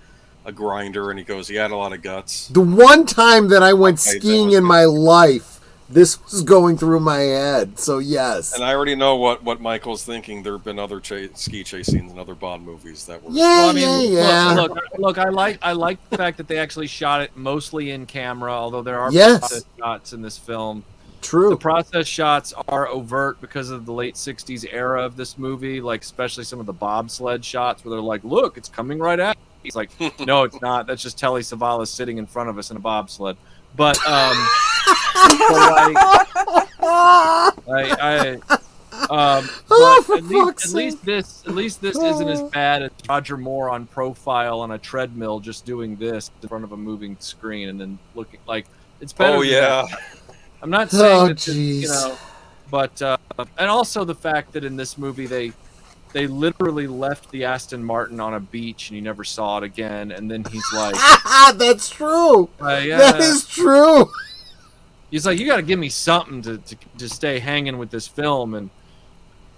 grinder and he had a lot of guts. The one time that I went skiing in my life, this was going through my head. So yes. And I already know what Michael's thinking. There have been other ski chase scenes in other Bond movies that were. Yeah. Look, I like the fact that they actually shot it mostly in camera, although there are process shots in this film. True. The process shots are overt because of the late 60s era of this movie, like especially some of the bobsled shots where they're like, look, it's coming right at me. He's like, no, it's not. That's just Telly Savalas sitting in front of us in a bobsled. But at least this isn't as bad as Roger Moore on Profile on a treadmill just doing this in front of a moving screen and then looking like it's better. Oh yeah. I'm not saying that, but and also the fact that in this movie they literally left the Aston Martin on a beach and you never saw it again, and then he's like, "That's true. That is true." He's like, "You got to give me something to stay hanging with this film," and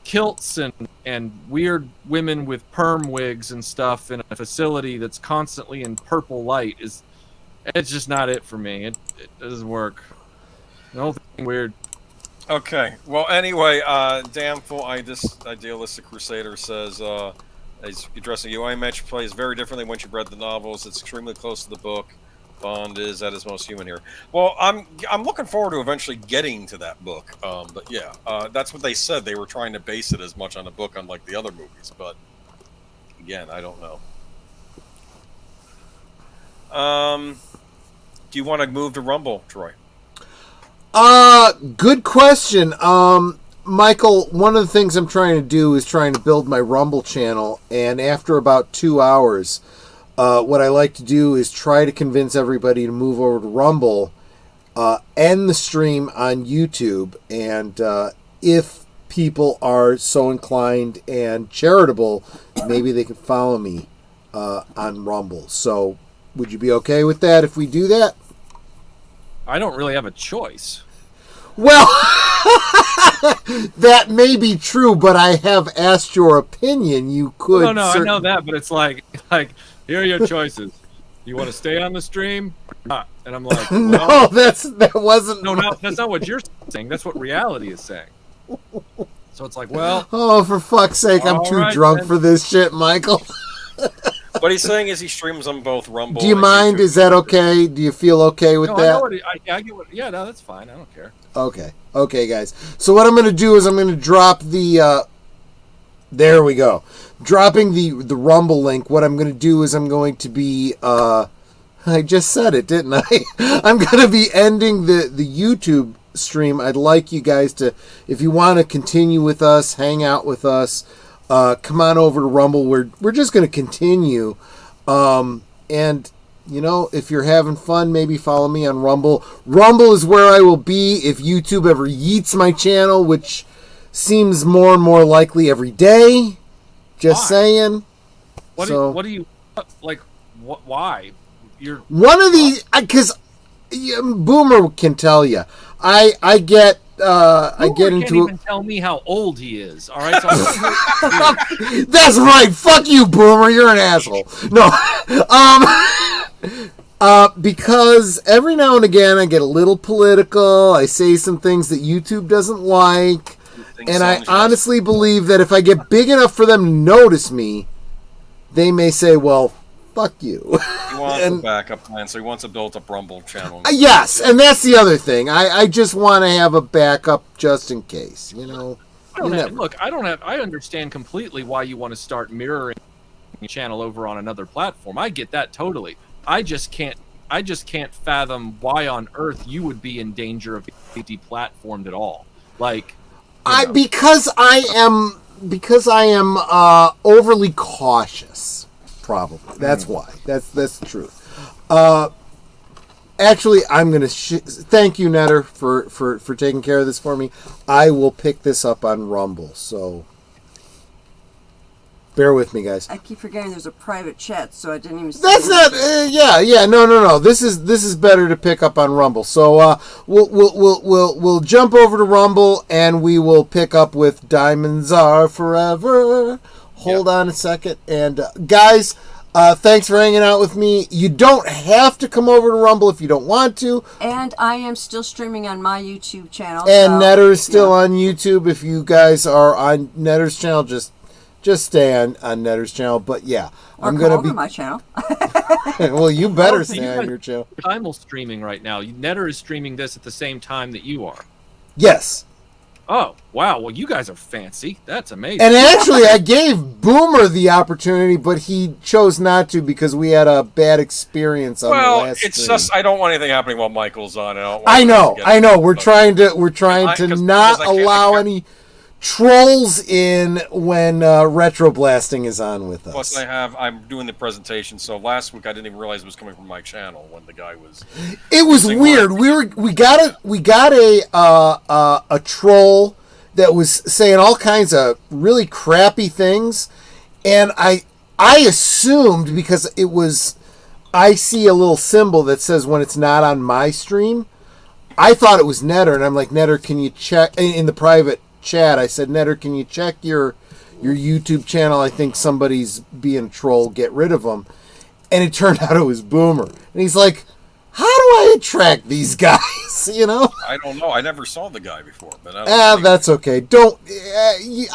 kilts and weird women with perm wigs and stuff in a facility that's constantly in purple light it's just not it for me. It doesn't work. The whole thing weird. Okay. Well, anyway, Damn Full Idealistic Crusader says, he's addressing you. IMH plays very differently once you've read the novels. It's extremely close to the book. Bond is at his most human here. Well, I'm looking forward to eventually getting to that book. But yeah, that's what they said. They were trying to base it as much on the book, unlike the other movies. But again, I don't know. Do you want to move to Rumble, Troy? Good question. Michael, one of the things I'm trying to do is trying to build my Rumble channel, and after about 2 hours, what I like to do is try to convince everybody to move over to Rumble, end the stream on YouTube, and if people are so inclined and charitable, maybe they could follow me on Rumble. So, would you be okay with that if we do that? I don't really have a choice. Well, that may be true, but I have asked your opinion. You could. No, I know that, but it's like here are your choices. You want to stay on the stream? Not. And I'm like, well, no, that wasn't. No, that's not what you're saying. That's what reality is saying. So it's like, well. Oh, for fuck's sake! I'm too drunk for this shit, Michael. What he's saying is he streams on both Rumble. Do you mind? YouTube. Is that okay? Do you feel okay with that? I get what. Yeah, no, that's fine. I don't care. Okay, guys. So what I'm going to do is I'm going to drop the. There we go. Dropping the Rumble link. What I'm going to do is I'm going to be. I just said it, didn't I? I'm going to be ending the YouTube stream. I'd like you guys to, if you want to continue with us, hang out with us. Come on over to Rumble. We're just going to continue. And, you know, if you're having fun, maybe follow me on Rumble. Rumble is where I will be if YouTube ever yeets my channel, which seems more and more likely every day. Just saying. What do you like? Why? You're one of these, because Boomer can tell you. I get into can't even tell me how old he is. All right, so that's right. Fuck you, Boomer. You're an asshole. No, because every now and again I get a little political. I say some things that YouTube doesn't like, and I honestly believe that if I get big enough for them to notice me, they may say, "Well, fuck you." He wants a backup plan, so he wants a built-up Rumble channel. Yes, and that's the other thing. I just want to have a backup just in case, you know. I understand completely why you want to start mirroring your channel over on another platform. I get that totally. I just can't fathom why on earth you would be in danger of being deplatformed at all. Like, because I am overly cautious. Probably. That's why. That's the truth. Actually, I'm going to... thank you, Netter, for taking care of this for me. I will pick this up on Rumble, so... bear with me, guys. I keep forgetting there's a private chat, so I didn't even... That's not... no. This is better to pick up on Rumble. So, we'll jump over to Rumble, and we will pick up with Diamonds Are Forever... Hold on a second. And guys, thanks for hanging out with me. You don't have to come over to Rumble if you don't want to. And I am still streaming on my YouTube channel. And Netter is still on YouTube. If you guys are on Netter's channel, just stay on Netter's channel. But yeah, I'm going to be my channel. Well, you better stay on your channel. I'm streaming right now. Netter is streaming this at the same time that you are. Yes. Oh, wow. Well, you guys are fancy. That's amazing. And actually, I gave Boomer the opportunity, but he chose not to because we had a bad experience on the last it's stream. just I don't want anything happening while Michael's on. I know. We're trying to not allow any trolls in when Retroblasting is on with us. Plus, I'm doing the presentation, so last week I didn't even realize it was coming from my channel when the guy was. It was weird. We got a troll that was saying all kinds of really crappy things, and I assumed because I see a little symbol that says when it's not on my stream, I thought it was Netter, and I'm like, Netter, can you check in the private chat? I said, Netter, can you check your YouTube channel? I think somebody's being a troll. Get rid of them. And it turned out it was Boomer. And he's like, how do I attract these guys? You know? I don't know. I never saw the guy before. But that's okay. Don't.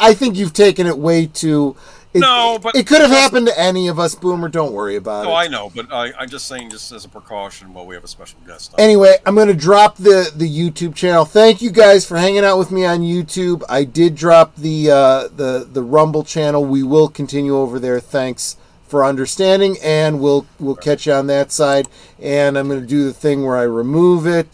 I think you've taken it way too. It could have happened to any of us, Boomer. Don't worry about it. No, I know, but I'm just saying, just as a precaution, while we have a special guest. Anyway, I'm going to drop the YouTube channel. Thank you guys for hanging out with me on YouTube. I did drop the Rumble channel. We will continue over there. Thanks for understanding, and we'll catch you on that side. And I'm going to do the thing where I remove it.